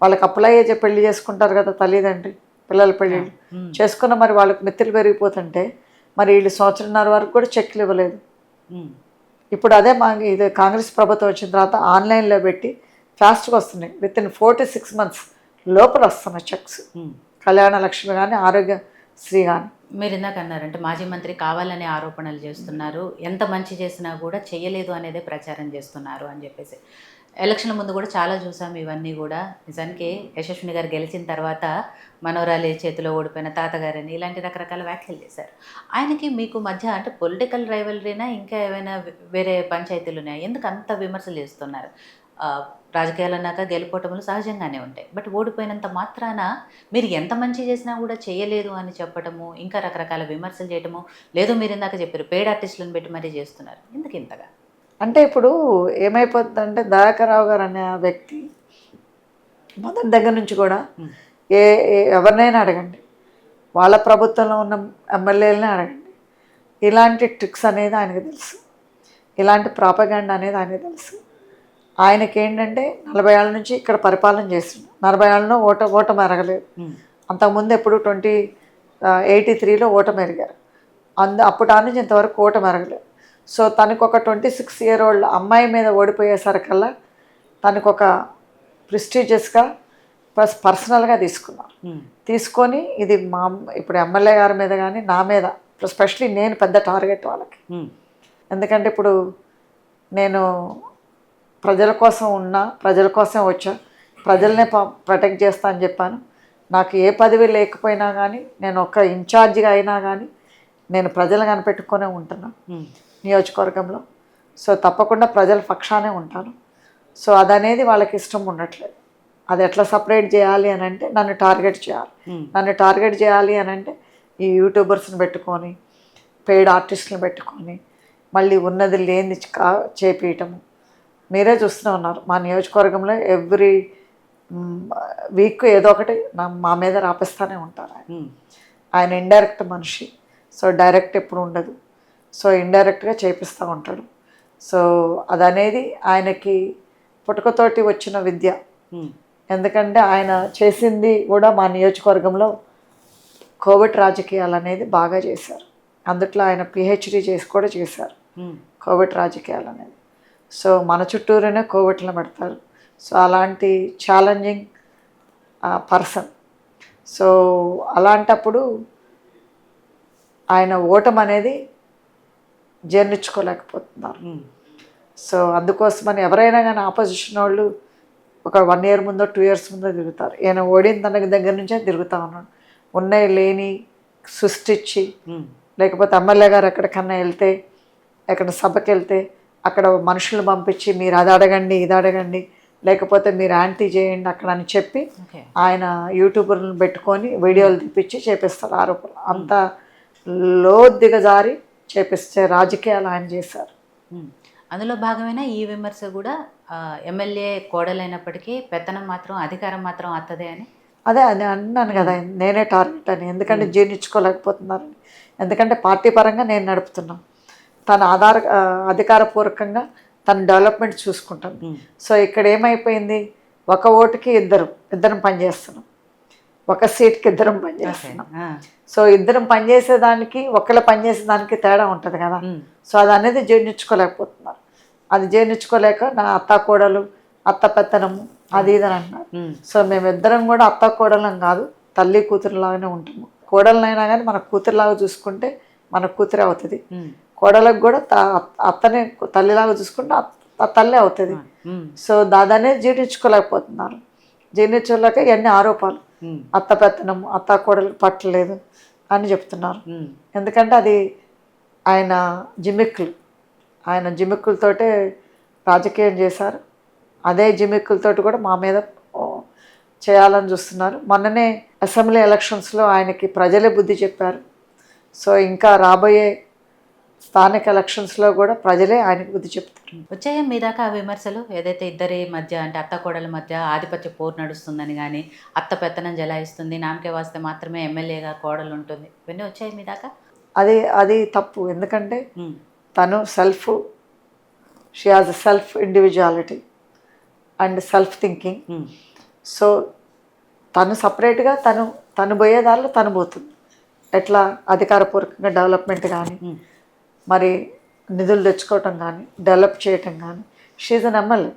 వాళ్ళకి అప్లై అయ్యే పెళ్లి చేసుకుంటారు కదా తల్లిదండ్రి, పిల్లల పెళ్ళిళ్ళు చేసుకున్న మరి వాళ్ళకి మిత్తులు పెరిగిపోతుంటే మరి వీళ్ళు సంవత్సరంన్నర వరకు కూడా చెక్లు ఇవ్వలేదు. ఇప్పుడు అదే ఇది కాంగ్రెస్ ప్రభుత్వం వచ్చిన తర్వాత ఆన్లైన్లో పెట్టి ఫాస్ట్గా వస్తున్నాయి, వితిన్ 4 to 6 months లోపల వస్తున్నాయి చెక్స్, కళ్యాణ లక్ష్మి కానీ ఆరోగ్యశ్రీ కానీ. మీరు ఇందాక అన్నారంటే మాజీ మంత్రి కావాలనే ఆరోపణలు చేస్తున్నారు, ఎంత మంచి చేసినా కూడా చేయలేదు అనేదే ప్రచారం చేస్తున్నారు అని చెప్పేసి. ఎలక్షన్ల ముందు కూడా చాలా చూసాం ఇవన్నీ కూడా. నిజానికి యశస్విని గారు గెలిచిన తర్వాత మనోరాలి చేతిలో ఓడిపోయిన తాతగారని ఇలాంటి రకరకాల వ్యాఖ్యలు చేశారు. ఆయనకి మీకు మధ్య అంటే పొలిటికల్ రైవలరీనా, ఇంకా ఏమైనా వేరే పంచాయతీలు ఉన్నాయా? ఎందుకు అంత విమర్శలు చేస్తున్నారు? రాజకీయాలు అన్నాక గెలుపోవటములు సహజంగానే ఉంటాయి. బట్ ఓడిపోయినంత మాత్రాన మీరు ఎంత మంచి చేసినా కూడా చేయలేదు అని చెప్పటము, ఇంకా రకరకాల విమర్శలు చేయటము, లేదు మీరు ఇందాక చెప్పారు పెయిడ్ ఆర్టిస్టులను పెట్టి మరీ చేస్తున్నారు. ఎందుకు ఇంతగా? అంటే ఇప్పుడు ఏమైపోతుందంటే దయాకర్రావు గారు అనే ఆ వ్యక్తి మొదటి దగ్గర నుంచి కూడా ఎవరినైనా అడగండి, వాళ్ళ ప్రభుత్వంలో ఉన్న ఎమ్మెల్యేలని అడగండి, ఇలాంటి ట్రిక్స్ అనేది ఆయనకు తెలుసు, ఇలాంటి ప్రాపగాండా అనేది ఆయనకు తెలుసు. ఆయనకి ఏంటంటే 40 ఏళ్ళ నుంచి ఇక్కడ పరిపాలన చేస్తుండు. 40 ఏళ్ళలో ఓటమి ఎరగలేదు. అంతకుముందు ఎప్పుడు 83లో ఓటమి ఎరిగారు. అప్పటి నుంచి ఇంతవరకు ఓటమి ఎరగలేదు. సో తనకు ఒక 26 year old అమ్మాయి మీద ఓడిపోయేసరికల్లా తనకు ఒక ప్రెస్టీజియస్గా ప్లస్ పర్సనల్గా తీసుకొని ఇది ఇప్పుడు ఎమ్మెల్యే గారి మీద కానీ నా మీద స్పెషలీ నేను పెద్ద టార్గెట్ వాళ్ళకి. ఎందుకంటే ఇప్పుడు నేను ప్రజల కోసం ఉన్నా, ప్రజల కోసం వచ్చా, ప్రజల్నే ప్రొటెక్ట్ చేస్తా అని చెప్పాను. నాకు ఏ పదవి లేకపోయినా కానీ, నేను ఒక ఇన్ఛార్జిగా అయినా కానీ నేను ప్రజలు కనిపెట్టుకునే ఉంటున్నాను నియోజకవర్గంలో. సో తప్పకుండా ప్రజల పక్షానే ఉంటాను. సో అదనేది వాళ్ళకి ఇష్టం ఉండట్లేదు. అది ఎట్లా సపరేట్ చేయాలి అని అంటే నన్ను టార్గెట్ చేయాలి అని అంటే ఈ యూట్యూబర్స్ని పెట్టుకొని, పెయిడ్ ఆర్టిస్టులను పెట్టుకొని, మళ్ళీ ఉన్నది లేనిది చేపించటము. మీరే చూస్తూనే ఉన్నారు మా నియోజకవర్గంలో ఎవ్రీ వీక్ ఏదో ఒకటి మా మీద రాపిస్తూనే ఉంటారు. ఆయన ఇండైరెక్ట్ మనిషి. సో డైరెక్ట్ ఎప్పుడు ఉండదు. సో ఇండైరెక్ట్గా చేపిస్తూ ఉంటాడు. సో అదనేది ఆయనకి పుట్టుకతోటి వచ్చిన విద్య. ఎందుకంటే ఆయన చేసింది కూడా మా నియోజకవర్గంలో కోవిడ్ రాజకీయాలు అనేది బాగా చేశారు. అందుట్లో ఆయన పిహెచ్డి కూడా చేశారు కోవిడ్ రాజకీయాలు అనేది. సో మన చుట్టూరునే కోవిడ్లో పెడతారు. సో అలాంటి ఛాలెంజింగ్ పర్సన్. సో అలాంటప్పుడు ఆయన ఓటమి అనేది జీర్ణించుకోలేకపోతున్నారు. సో అందుకోసమని ఎవరైనా కానీ ఆపోజిషన్ వాళ్ళు ఒక 1 year ముందో 2 years ముందో తిరుగుతారు. ఈయన ఓడిన తనకి దగ్గర నుంచే తిరుగుతూ ఉన్నాడు. ఉన్నాయి లేని సృష్టించి, లేకపోతే ఎమ్మెల్యే గారు ఎక్కడికన్నా వెళ్తే, ఎక్కడ సభకి వెళ్తే అక్కడ మనుషులు పంపించి మీరు అది అడగండి, ఇది అడగండి, లేకపోతే మీరు యాంటీ చేయండి అక్కడ అని చెప్పి ఆయన యూట్యూబర్లను పెట్టుకొని వీడియోలు తీపిచ్చి చేపిస్తారు ఆరోపణలు. అంత దిగజారి చేపిస్తే రాజకీయాలు ఆయన చేశారు. అందులో భాగమైన ఈ విమర్శ కూడా ఎమ్మెల్యే కోడలైనప్పటికీ పెత్తనం మాత్రం, అధికారం మాత్రం అత్తదే అని. అదే అన్నాను కదా నేనే టార్గెట్ అని. ఎందుకంటే జీర్ణించుకోలేకపోతున్నారని. ఎందుకంటే పార్టీ పరంగా నేను నడుపుతున్నాను, తన అధికారపూర్వకంగా తన డెవలప్మెంట్ చూసుకుంటాను. సో ఇక్కడ ఏమైపోయింది, ఒక ఓటుకి ఇద్దరం పనిచేస్తున్నాం, ఒక సీట్కి ఇద్దరం పనిచేస్తున్నాం. సో ఇద్దరం పనిచేసేదానికి ఒకళ్ళ పనిచేసేదానికి తేడా ఉంటుంది కదా. సో అది అనేది జీర్ణించుకోలేకపోతున్నారు. అది జీర్ణించుకోలేక నా అత్త కోడలు, అత్త పెత్తనము అది ఇది అని అంటున్నారు. సో మేమిద్దరం కూడా అత్త కోడలం కాదు, తల్లి కూతురులాగానే ఉంటాము. కోడలనైనా కానీ మన కూతురులాగా చూసుకుంటే మన కూతురే అవుతుంది. కోడలకు కూడా అత్తనే తల్లిలాగా చూసుకుంటే తల్లే అవుతుంది. సో దాదానే జీర్ణించుకోలేకపోతున్నారు. జీర్ణించుకోలేక ఎన్ని ఆరోపాలు, అత్త పెత్తనం, అత్త కోడలకు పట్టలేదు అని చెప్తున్నారు. ఎందుకంటే అది ఆయన జిమ్మిక్కులతోటే రాజకీయం చేశారు. అదే జిమ్మిక్కులతోటి కూడా మా మీద చేయాలని చూస్తున్నారు. మొన్ననే అసెంబ్లీ ఎలక్షన్స్లో ఆయనకి ప్రజలే బుద్ధి చెప్పారు. సో ఇంకా రాబోయే స్థానిక ఎలక్షన్స్లో కూడా ప్రజలే ఆయనకు బుద్ధి చెప్తారు. వచ్చాయా మీ దాకా ఆ విమర్శలు? ఏదైతే ఇద్దరి మధ్య అంటే అత్త కోడల మధ్య ఆధిపత్య పోరు నడుస్తుందని కానీ, అత్త పెత్తనం జలాయిస్తుంది, నామకే వాస్తే మాత్రమే ఎమ్మెల్యేగా కోడలు ఉంటుంది, ఇవన్నీ వచ్చాయి మీ దాకా? అది తప్పు. ఎందుకంటే తను she has a self individuality and self thinking. So తను సపరేట్గా తను పోయేదారిలో తను పోతుంది. ఎట్లా అధికారపూర్వకంగా డెవలప్మెంట్ కానీ, మరి నిధులు తెచ్చుకోవటం కానీ, డెవలప్ చేయటం కానీ. She's an MLA.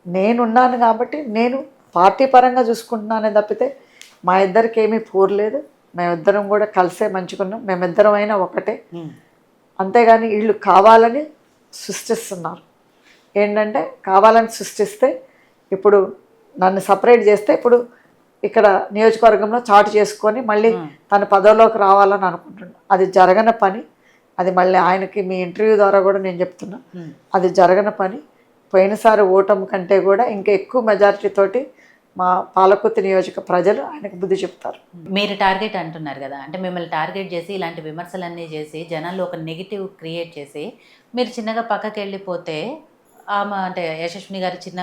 నేనున్నాను కాబట్టి నేను పార్టీ పరంగా చూసుకుంటున్నానే తప్పితే మా ఇద్దరికి ఏమీ పోర్లేదు. మేమిద్దరం కూడా కలిసే మంచుకున్నాం. మేమిద్దరం అయినా ఒకటే. అంతేగాని వీళ్ళు కావాలని సృష్టిస్తున్నారు. ఏంటంటే కావాలని సృష్టిస్తే ఇప్పుడు నన్ను సపరేట్ చేస్తే ఇప్పుడు ఇక్కడ నియోజకవర్గంలో చాటు చేసుకొని మళ్ళీ తన పదవిలోకి రావాలని అనుకుంటున్నాను. అది జరగని పని. అది మళ్ళీ ఆయనకి మీ ఇంటర్వ్యూ ద్వారా కూడా నేను చెప్తున్నా, అది జరగని పని. పోయినసారి ఓటమి కంటే కూడా ఇంకా ఎక్కువ మెజారిటీ తోటి మా పాలకుర్తి నియోజక ప్రజలు ఆయనకు బుద్ధి చెప్తారు. మీరు టార్గెట్ అంటున్నారు కదా, అంటే మిమ్మల్ని టార్గెట్ చేసి ఇలాంటి విమర్శలన్నీ చేసి జనాల్లో ఒక నెగిటివ్ క్రియేట్ చేసి మీరు చిన్నగా పక్కకి వెళ్ళిపోతే ఆమె అంటే యశస్విని గారు చిన్న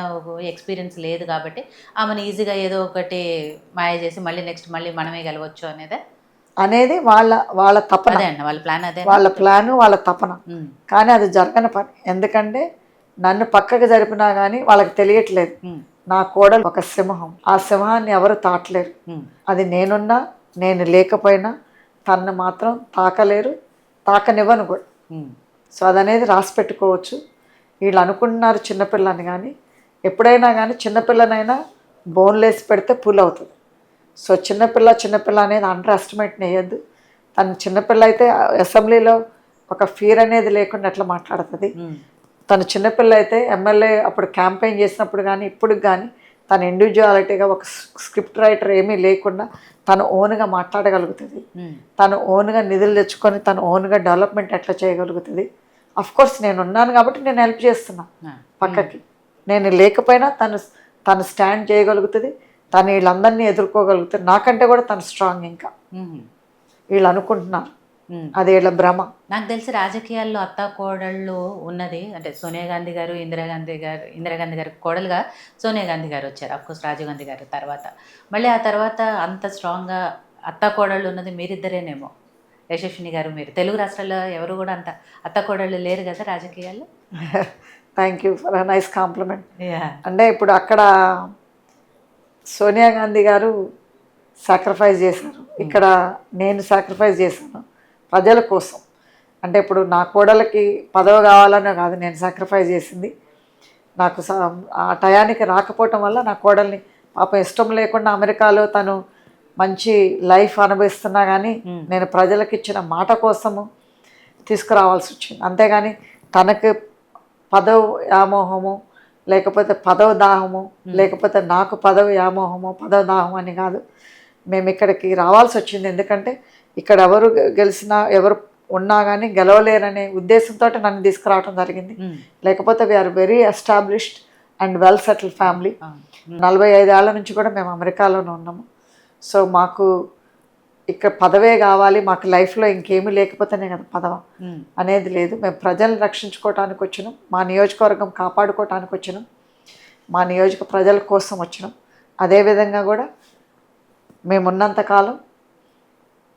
ఎక్స్పీరియన్స్ లేదు కాబట్టి ఆమెను ఈజీగా ఏదో ఒకటి మాయ చేసి మళ్ళీ నెక్స్ట్ మళ్ళీ మనమే గెలవచ్చు అనేది వాళ్ళ తపన. అదే అండి వాళ్ళ ప్లాన్, అదే వాళ్ళ ప్లాను, వాళ్ళ తపన. కానీ అది జరగని పని. ఎందుకంటే నన్ను పక్కకి జరిపినా కానీ వాళ్ళకి తెలియట్లేదు నా కోడలు ఒక సింహం. ఆ సింహాన్ని ఎవరు తాటలేరు. అది నేనున్నా నేను లేకపోయినా తన్ను మాత్రం తాకలేరు, తాకనివ్వను కూడా. సో అదనేది రాసి పెట్టుకోవచ్చు. వీళ్ళు అనుకుంటున్నారు చిన్నపిల్లని, కానీ ఎప్పుడైనా కానీ చిన్నపిల్లనైనా బోన్లేసి పెడితే పుల్ అవుతుంది. సో చిన్నపిల్ల అనేది అండర్ ఎస్టిమేట్ వేయద్దు. తను చిన్నపిల్ల అయితే అసెంబ్లీలో ఒక ఫీర్ అనేది లేకుండా ఎట్లా మాట్లాడుతుంది. తను చిన్నపిల్ల అయితే ఎమ్మెల్యే అప్పుడు క్యాంపెయిన్ చేసినప్పుడు కానీ ఇప్పుడు కానీ తన ఇండివిజువాలిటీగా ఒక స్క్రిప్ట్ రైటర్ ఏమీ లేకుండా తను ఓన్గా మాట్లాడగలుగుతుంది. తను ఓన్గా నిధులు తెచ్చుకొని తను ఓన్గా డెవలప్మెంట్ ఎట్లా చేయగలుగుతుంది. అఫ్కోర్స్ నేను ఉన్నాను కాబట్టి నేను హెల్ప్ చేస్తున్నా పక్కకి. నేను లేకపోయినా తను స్టాండ్ చేయగలుగుతుంది. తను వీళ్ళందరినీ ఎదుర్కోగలుగుతుంది. నాకంటే కూడా తను స్ట్రాంగ్. ఇంకా వీళ్ళు అనుకుంటున్నారు అది వీళ్ళ భ్రమ. నాకు తెలిసి రాజకీయాల్లో అత్తా కోడళ్ళు ఉన్నది అంటే సోనియా గాంధీ గారు, ఇందిరాగాంధీ గారు కోడలుగా సోనియా గాంధీ గారు వచ్చారు. అఫ్కోర్స్ రాజీవ్ గాంధీ గారు తర్వాత, మళ్ళీ ఆ తర్వాత అంత స్ట్రాంగ్గా అత్తా కోడళ్ళు ఉన్నది మీరిద్దరేనేమో. యశస్విని గారు, మీరు తెలుగు రాష్ట్రాల్లో ఎవరు కూడా అంత అత్తా కోడళ్ళు లేరు కదా రాజకీయాల్లో. Thank you for a nice compliment. అంటే ఇప్పుడు అక్కడ సోనియా గాంధీ గారు సాక్రిఫైస్ చేశారు, ఇక్కడ నేను సాక్రిఫైస్ చేశాను ప్రజల కోసం. అంటే ఇప్పుడు నా కోడలకి పదవి కావాలనే కాదు నేను సాక్రిఫైస్ చేసింది. నాకు ఆ టయానికి రాకపోవటం వల్ల నా కోడల్ని పాపం ఇష్టం లేకుండా అమెరికాలో తను మంచి లైఫ్ అనుభవిస్తున్నా కానీ నేను ప్రజలకు ఇచ్చిన మాట కోసము తీసుకురావాల్సి వచ్చింది. అంతేగాని తనకు పదవి వ్యామోహము, లేకపోతే పదవి దాహము, లేకపోతే నాకు పదవి వ్యామోహము, పదవి దాహం అని కాదు. మేము ఇక్కడికి రావాల్సి వచ్చింది. ఎందుకంటే ఇక్కడ ఎవరు గెలిచినా ఎవరు ఉన్నా కానీ గెలవలేరనే ఉద్దేశంతో నన్ను తీసుకురావడం జరిగింది. లేకపోతే we're very established and well settle family. 45 ఏళ్ల నుంచి కూడా మేము అమెరికాలోనే ఉన్నాము. సో మాకు ఇక్కడ పదవే కావాలి, మాకు లైఫ్లో ఇంకేమీ లేకపోతేనే కదా పదవ అనేది లేదు. మేము ప్రజలను రక్షించుకోవటానికి వచ్చినాం, మా నియోజకవర్గం కాపాడుకోవటానికి వచ్చినాం, మా నియోజక ప్రజల కోసం వచ్చినాం. అదేవిధంగా కూడా మేము ఉన్నంతకాలం,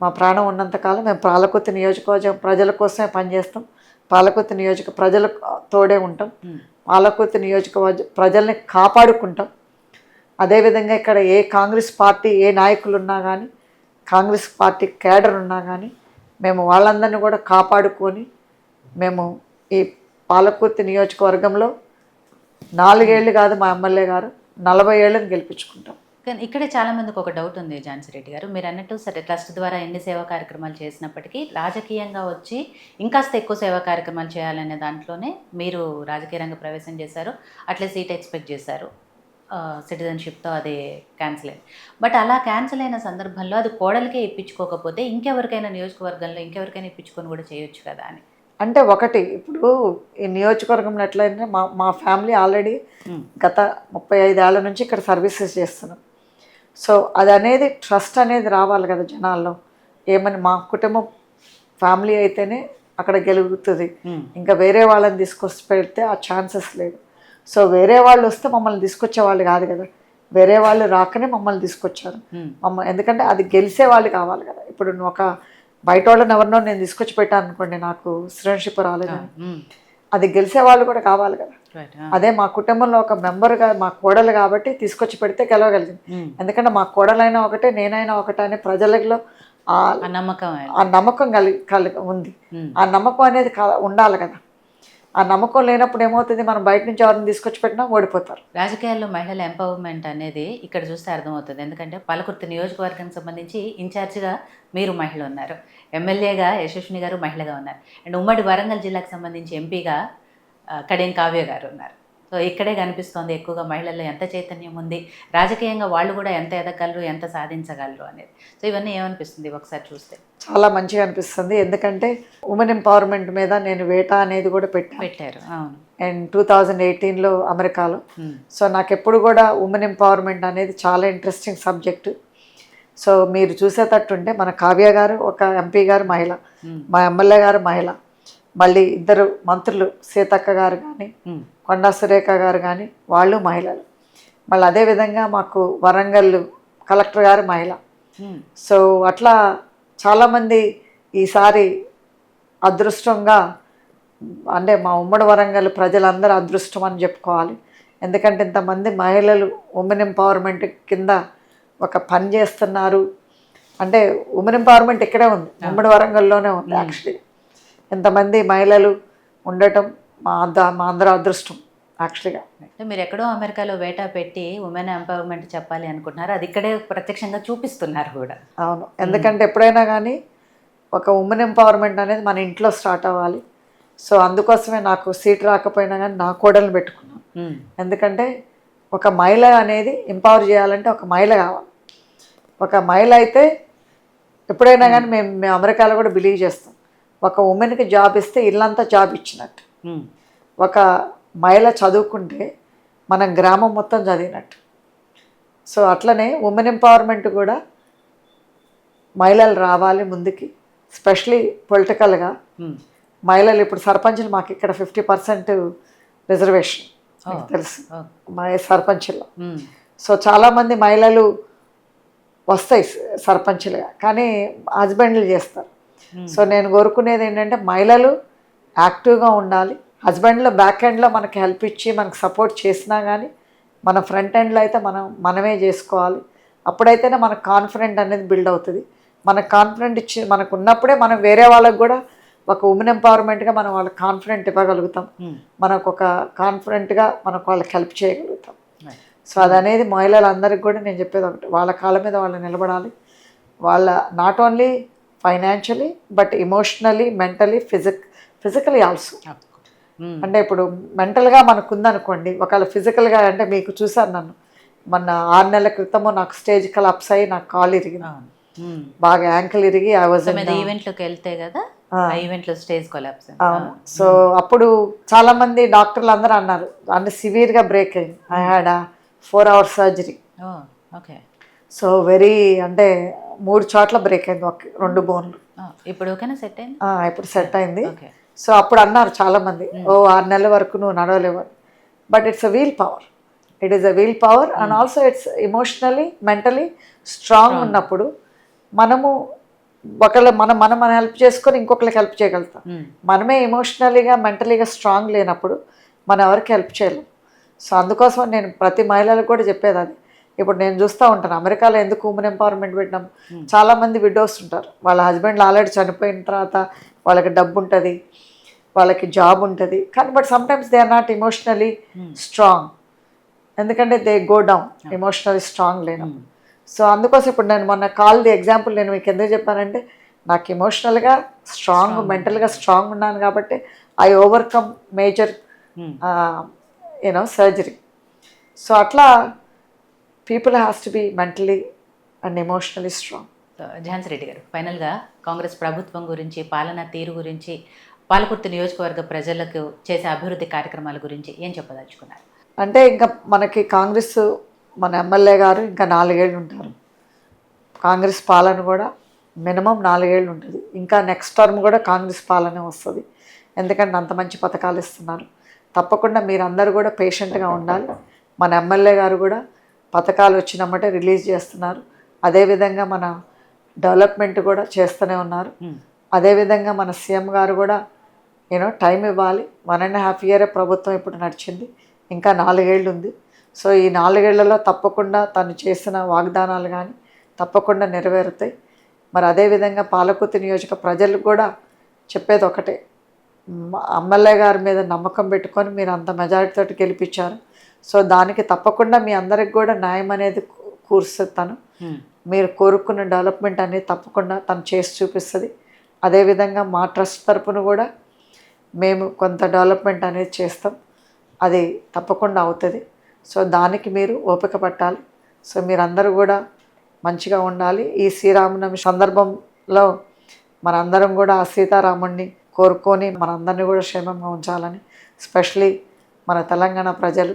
మా ప్రాణం ఉన్నంతకాలం మేము పాలకుర్తి నియోజకవర్గం ప్రజల కోసమే పనిచేస్తాం. పాలకుర్తి నియోజక ప్రజల తోడే ఉంటాం. పాలకుర్తి నియోజకవర్గ ప్రజల్ని కాపాడుకుంటాం. అదేవిధంగా ఇక్కడ ఏ కాంగ్రెస్ పార్టీ ఏ నాయకులు ఉన్నా కానీ, కాంగ్రెస్ పార్టీ కేడర్ ఉన్నా కానీ మేము వాళ్ళందరినీ కూడా కాపాడుకొని మేము ఈ పాలకుర్తి నియోజకవర్గంలో 4 ఏళ్ళు కాదు మా ఎమ్మెల్యే గారు 40 ఏళ్ళని గెలిపించుకుంటాం. కానీ ఇక్కడే చాలామందికి ఒక డౌట్ ఉంది ఝాన్సీ రెడ్డి గారు, మీరు అన్నట్టు సరే ట్రస్ట్ ద్వారా ఎన్ని సేవా కార్యక్రమాలు చేసినప్పటికీ రాజకీయంగా వచ్చి ఇంకాస్త ఎక్కువ సేవా కార్యక్రమాలు చేయాలనే దాంట్లోనే మీరు రాజకీయ రంగ ప్రవేశం చేశారు. అట్లే సీట్ ఎక్స్పెక్ట్ చేశారు, సిటిజన్షిప్తో అది క్యాన్సిల్ అయింది. బట్ అలా క్యాన్సిల్ అయిన సందర్భంలో అది కోడలికే ఇప్పించుకోకపోతే ఇంకెవరికైనా నియోజకవర్గంలో ఇంకెవరికైనా ఇప్పించుకొని కూడా చేయొచ్చు కదా అని. అంటే ఒకటి ఇప్పుడు ఈ నియోజకవర్గంలో ఎట్లయితే మా ఫ్యామిలీ ఆల్రెడీ గత 35 ఏళ్ల నుంచి ఇక్కడ సర్వీసెస్ చేస్తున్నాం. సో అది అనేది ట్రస్ట్ అనేది రావాలి కదా జనాల్లో. ఏమని మా కుటుంబం ఫ్యామిలీ అయితేనే అక్కడ గెలుగుతుంది, ఇంకా వేరే వాళ్ళని తీసుకొచ్చి పెడితే ఆ ఛాన్సెస్ లేదు. సో వేరే వాళ్ళు వస్తే మమ్మల్ని తీసుకొచ్చే వాళ్ళు కాదు కదా, వేరే వాళ్ళు రాకనే మమ్మల్ని తీసుకొచ్చారు. ఎందుకంటే అది గెలిచే వాళ్ళు కావాలి కదా. ఇప్పుడు నువ్వు ఒక బయట వాళ్ళని ఎవరినో నేను తీసుకొచ్చి పెట్టాను అనుకోండి, నాకు సిటిజన్షిప్ రాలేదని, అది గెలిచే వాళ్ళు కూడా కావాలి కదా. అదే మా కుటుంబంలో ఒక మెంబర్గా మా కోడలు కాబట్టి తీసుకొచ్చి పెడితే గెలవగలిగింది. ఎందుకంటే మా కోడలైనా ఒకటే నేనైనా ఒకటే అని ప్రజలలో ఆ నమ్మకం కలిగి ఉంది. ఆ నమ్మకం అనేది ఉండాలి కదా. ఆ నమ్మకం లేనప్పుడు ఏమవుతుంది, మనం బయట నుంచి ఎవరిని తీసుకొచ్చి పెట్టినా ఓడిపోతారు. రాజకీయాల్లో మహిళల ఎంపవర్మెంట్ అనేది ఇక్కడ చూస్తే అర్థమవుతుంది. ఎందుకంటే పాలకుర్తి నియోజకవర్గానికి సంబంధించి ఇన్ఛార్జిగా మీరు మహిళ ఉన్నారు, ఎమ్మెల్యేగా యశస్విని గారు మహిళగా ఉన్నారు, అండ్ ఉమ్మడి వరంగల్ జిల్లాకు సంబంధించి ఎంపీగా కడియం కావ్య గారు ఉన్నారు. సో ఇక్కడే కనిపిస్తోంది ఎక్కువగా మహిళల్లో ఎంత చైతన్యం ఉంది, రాజకీయంగా వాళ్ళు కూడా ఎంత ఎదగలరు, ఎంత సాధించగలరు అనేది. సో ఇవన్నీ ఏమనిపిస్తుంది ఒకసారి చూస్తే? చాలా మంచిగా అనిపిస్తుంది, ఎందుకంటే ఉమెన్ ఎంపవర్మెంట్ మీద నేను వేటా అనేది కూడా పెట్టారు. అవును. అండ్ 2018లో అమెరికాలో. సో నాకు ఎప్పుడు కూడా ఉమెన్ ఎంపవర్మెంట్ అనేది చాలా ఇంట్రెస్టింగ్ సబ్జెక్టు. సో మీరు చూసేటట్టుంటే మన కావ్య గారు ఒక ఎంపీ గారు మహిళ, మా ఎమ్మెల్యే గారు మహిళ, మళ్ళీ ఇద్దరు మంత్రులు సీతక్క గారు కానీ కొండా సురేఖ గారు కానీ వాళ్ళు మహిళలు. మళ్ళీ అదేవిధంగా మాకు వరంగల్ కలెక్టర్ గారు మహిళ. సో అట్లా చాలామంది ఈసారి అదృష్టంగా, అంటే మా ఉమ్మడి వరంగల్ ప్రజలందరూ అదృష్టం అని చెప్పుకోవాలి. ఎందుకంటే ఇంతమంది మహిళలు ఉమెన్ ఎంపవర్మెంట్ కింద ఒక పని చేస్తున్నారు. అంటే ఉమెన్ ఎంపవర్మెంట్ ఇక్కడే ఉంది, ఉమ్మడి వరంగల్లోనే ఉంది. యాక్చువల్లీ ఎంతమంది మహిళలు ఉండటం మా అందరూ అదృష్టం యాక్చువల్గా. మీరు ఎక్కడో అమెరికాలో వేటా పెట్టి ఉమెన్ ఎంపవర్మెంట్ చెప్పాలి అనుకుంటున్నారు, అది ఇక్కడే ప్రత్యక్షంగా చూపిస్తున్నారు కూడా. అవును, ఎందుకంటే ఎప్పుడైనా కానీ ఒక ఉమెన్ ఎంపవర్మెంట్ అనేది మన ఇంట్లో స్టార్ట్ అవ్వాలి. సో అందుకోసమే నాకు సీట్ రాకపోయినా కానీ నా కోడల్ని పెట్టుకున్నాను. ఎందుకంటే ఒక మహిళ అనేది ఎంపవర్ చేయాలంటే ఒక మహిళ కావాలి. ఒక మహిళ అయితే ఎప్పుడైనా కానీ మేము అమెరికాలో కూడా బిలీవ్ చేస్తాం, ఒక ఉమెన్కి జాబ్ ఇస్తే ఇల్లంతా జాబ్ ఇచ్చినట్టు. ఒక మహిళ చదువుకుంటే మన గ్రామం మొత్తం చదివినట్టు. సో అట్లనే ఉమెన్ ఎంపవర్మెంట్ కూడా మహిళలు రావాలి ముందుకి, స్పెషలీ పొలిటికల్గా. మహిళలు ఇప్పుడు సర్పంచులు మాకు ఇక్కడ 50% రిజర్వేషన్ మీకు తెలుసు మా సర్పంచుల్లో. సో చాలామంది మహిళలు వస్తాయి సర్పంచులుగా, కానీ హస్బెండ్లు చేస్తారు. సో నేను కోరుకునేది ఏంటంటే మహిళలు యాక్టివ్గా ఉండాలి. హస్బెండ్లో బ్యాక్ ఎండ్లో మనకి హెల్ప్ ఇచ్చి మనకు సపోర్ట్ చేసినా కానీ మన ఫ్రంట్ ఎండ్లో అయితే మనమే చేసుకోవాలి. అప్పుడైతేనే మనకు కాన్ఫిడెంట్ అనేది బిల్డ్ అవుతుంది. మనకు కాన్ఫిడెంట్ ఇచ్చి మనకు ఉన్నప్పుడే మనం వేరే వాళ్ళకు కూడా ఒక ఉమెన్ ఎంపవర్మెంట్గా మనం వాళ్ళకి కాన్ఫిడెంట్ ఇవ్వగలుగుతాం, మనకు ఒక కాన్ఫిడెంట్గా మనకు వాళ్ళకి హెల్ప్ చేయగలుగుతాం. సో అదనేది మహిళలందరికీ కూడా నేను చెప్పేది ఒకటి, వాళ్ళ కాళ్ళ మీద వాళ్ళు నిలబడాలి. వాళ్ళ not only financially but emotionally, mentally, physically also. అంటే ఇప్పుడు మెంటల్గా మనకు ఉందనుకోండి, ఒకవేళ ఫిజికల్గా అంటే మీకు చూసారు నన్ను మొన్న 6 నెలల క్రితము నాకు స్టేజ్ కలాప్స్ అయ్యి నాకు కాళ్ళు ఇరిగింది, బాగా యాంకిల్ ఇరిగి. ఈవెంట్లోకి వెళ్తే కదా ఈవెంట్లో స్టేజ్ కొలాప్స్. అవును. సో అప్పుడు చాలామంది డాక్టర్లు అందరూ అన్నారు అంటే సివియర్గా బ్రేక్ అయింది. I had 4 hours surgery. Okay. So very అంటే 3 చోట్ల బ్రేక్ అయింది, 2 బోన్లు. ఇప్పుడు ఓకేనా, సెట్ అయింది? ఇప్పుడు సెట్ అయింది. సో అప్పుడు అన్నారు చాలామంది, 6 నెలల వరకు నువ్వు నడవలేవు. But it's a will power, it is a will power and also it's emotionally, mentally strong ఉన్నప్పుడు మనము మనం హెల్ప్ చేసుకొని ఇంకొకరికి హెల్ప్ చేయగలుగుతాం. మనమే ఎమోషనలీగా, మెంటలీగా స్ట్రాంగ్ లేనప్పుడు మనం ఎవరికి హెల్ప్ చేయలేం. సో అందుకోసం నేను ప్రతి మహిళలకు కూడా చెప్పేది అది. ఇప్పుడు నేను చూస్తూ ఉంటాను అమెరికాలో ఎందుకు ఉమెన్ ఎంపవర్మెంట్ పెట్టినాం, చాలామంది విడోస్ ఉంటారు, వాళ్ళ హస్బెండ్లు ఆల్రెడీ చనిపోయిన తర్వాత వాళ్ళకి డబ్బు ఉంటుంది, వాళ్ళకి జాబ్ ఉంటుంది, కానీ but sometimes they are not emotionally strong, ఎందుకంటే they go down emotionally strong లేనప్పుడు. సో అందుకోసం ఇప్పుడు నేను మొన్న కాల్ది ఎగ్జాంపుల్ నేను మీకు ఎందుకు చెప్పానంటే, నాకు ఎమోషనల్గా స్ట్రాంగ్, మెంటల్గా స్ట్రాంగ్ ఉన్నాను కాబట్టి I overcome major surgery. So అట్లా people has to be mentally and emotionally strong. Jhansi Reddy గారు, ఫైనల్గా కాంగ్రెస్ ప్రభుత్వం గురించి, పాలనా తీరు గురించి, పాలకుర్తి నియోజకవర్గ ప్రజలకు చేసే అభివృద్ధి కార్యక్రమాల గురించి ఏం చెప్పదలుచుకున్నారు? అంటే ఇంకా మనకి కాంగ్రెస్, మన ఎమ్మెల్యే గారు ఇంకా 4 ఏళ్ళు ఉంటారు. కాంగ్రెస్ పాలన కూడా మినిమం 4 ఏళ్ళు ఉంటుంది. ఇంకా నెక్స్ట్ టర్మ్ కూడా కాంగ్రెస్ పాలనే వస్తుంది, ఎందుకంటే అంత మంచి పథకాలు ఇస్తున్నారు. తప్పకుండా మీరందరూ కూడా పేషెంట్గా ఉండాలి. మన ఎమ్మెల్యే గారు కూడా పథకాలు వచ్చినమ్మటే రిలీజ్ చేస్తున్నారు. అదేవిధంగా మన డెవలప్మెంట్ కూడా చేస్తూనే ఉన్నారు. అదేవిధంగా మన సీఎం గారు కూడా టైం ఇవ్వాలి. 1.5 year ప్రభుత్వం ఇప్పుడు నడిచింది, ఇంకా 4 ఏళ్ళు ఉంది. సో ఈ 4 ఏళ్లలో తప్పకుండా తను చేసిన వాగ్దానాలు కానీ తప్పకుండా నెరవేరుతాయి. మరి అదేవిధంగా పాలకుర్తి నియోజక ప్రజలకు కూడా చెప్పేది ఒకటే, ఎమ్మెల్యే గారి మీద నమ్మకం పెట్టుకొని మీరు అంత మెజారిటీతో గెలిపించారు. సో దానికి తప్పకుండా మీ అందరికి కూడా న్యాయం అనేది కూర్చుతాను. మీరు కోరుకున్న డెవలప్మెంట్ అనేది తప్పకుండా తను చేసి చూపిస్తుంది. అదేవిధంగా మా ట్రస్ట్ తరపున కూడా మేము కొంత డెవలప్మెంట్ అనేది చేస్తాం. అది తప్పకుండా అవుతుంది. సో దానికి మీరు ఓపిక పట్టాలి. సో మీరందరూ కూడా మంచిగా ఉండాలి. ఈ శ్రీరామనవమి సందర్భంలో మనందరం కూడా ఆ సీతారాముడిని కోరుకొని మనందరినీ కూడా క్షేమంగా ఉంచాలని, స్పెషలీ మన తెలంగాణ ప్రజలు,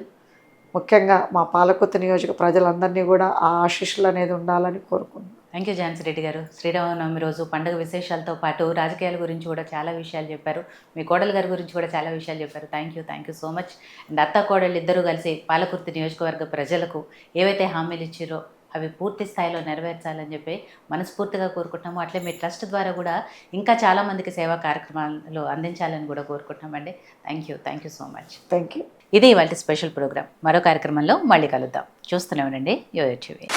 ముఖ్యంగా మా పాలకుర్తి నియోజక ప్రజలందరినీ కూడా ఆ ఆశీస్సులు అనేది ఉండాలని కోరుకుంటున్నాను. థ్యాంక్ యూ ఝాన్సీ రెడ్డి గారు. శ్రీరామనవమి రోజు పండుగ విశేషాలతో పాటు రాజకీయాల గురించి కూడా చాలా విషయాలు చెప్పారు. మీ కోడలు గారి గురించి కూడా చాలా విషయాలు చెప్పారు. Thank you so much. And అత్త కోడళ్ళు ఇద్దరూ కలిసి పాలకుర్తి నియోజకవర్గ ప్రజలకు ఏవైతే హామీలు ఇచ్చారో అవి పూర్తి స్థాయిలో నెరవేర్చాలని చెప్పి మనస్ఫూర్తిగా కోరుకుంటున్నాము. అట్లే మీ ట్రస్ట్ ద్వారా కూడా ఇంకా చాలామందికి సేవా కార్యక్రమాలు అందించాలని కూడా కోరుకుంటున్నామండి. Thank you so much. Thank you. ఇది ఇవాళ స్పెషల్ ప్రోగ్రామ్. మరో కార్యక్రమంలో మళ్ళీ కలుద్దాం. చూస్తూనే ఉండండి యోయో టీవీ.